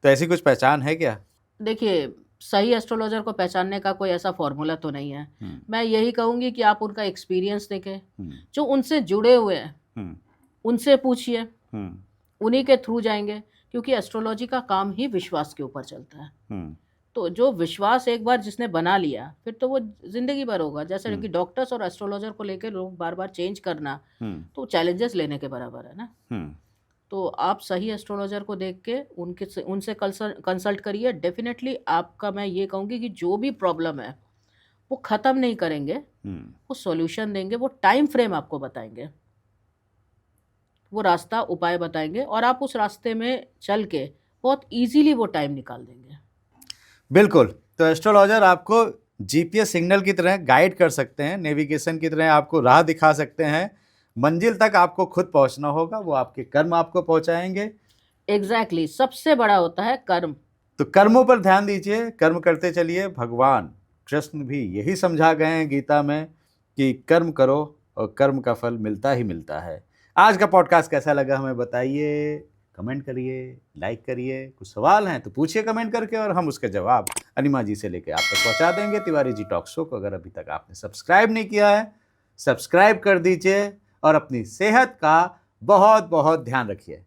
तो ऐसी कुछ पहचान है क्या? देखिए, सही एस्ट्रोलॉजर को पहचानने का कोई ऐसा फॉर्मूला तो नहीं है। मैं यही कहूँगी कि आप उनका एक्सपीरियंस देखें, जो उनसे जुड़े हुए हैं उनसे पूछिए, उन्हीं के थ्रू जाएंगे, क्योंकि एस्ट्रोलॉजी का काम ही विश्वास के ऊपर चलता है। तो जो विश्वास एक बार जिसने बना लिया, फिर तो वो जिंदगी भर होगा। जैसे कि डॉक्टर्स और एस्ट्रोलॉजर को लेकर लोग बार बार चेंज करना, तो चैलेंजेस लेने के बराबर है ना। तो आप सही एस्ट्रोलॉजर को देख के उनसे कंसल्ट करिए। डेफिनेटली आपका, मैं ये कहूँगी कि जो भी प्रॉब्लम है वो ख़त्म नहीं करेंगे, वो सॉल्यूशन देंगे, वो टाइम फ्रेम आपको बताएंगे, वो रास्ता उपाय बताएंगे, और आप उस रास्ते में चल के बहुत इजीली वो टाइम निकाल देंगे। बिल्कुल। तो एस्ट्रोलॉजर आपको जीपीएस सिग्नल की तरह गाइड कर सकते हैं, नेविगेशन की तरह आपको राह दिखा सकते हैं। मंजिल तक आपको खुद पहुंचना होगा, वो आपके कर्म आपको पहुंचाएंगे। एग्जैक्टली, सबसे बड़ा होता है कर्म। तो कर्मों पर ध्यान दीजिए, कर्म करते चलिए। भगवान कृष्ण भी यही समझा गए हैं गीता में कि कर्म करो और कर्म का फल मिलता ही मिलता है। आज का पॉडकास्ट कैसा लगा हमें बताइए, कमेंट करिए, लाइक करिए। कुछ सवाल हैं तो पूछिए कमेंट करके, और हम उसके जवाब अनिमा जी से लेकर आप तक पहुंचा देंगे। तिवारी जी टॉक शो को अगर अभी तक आपने सब्सक्राइब नहीं किया है, सब्सक्राइब कर दीजिए, और अपनी सेहत का बहुत बहुत ध्यान रखिए।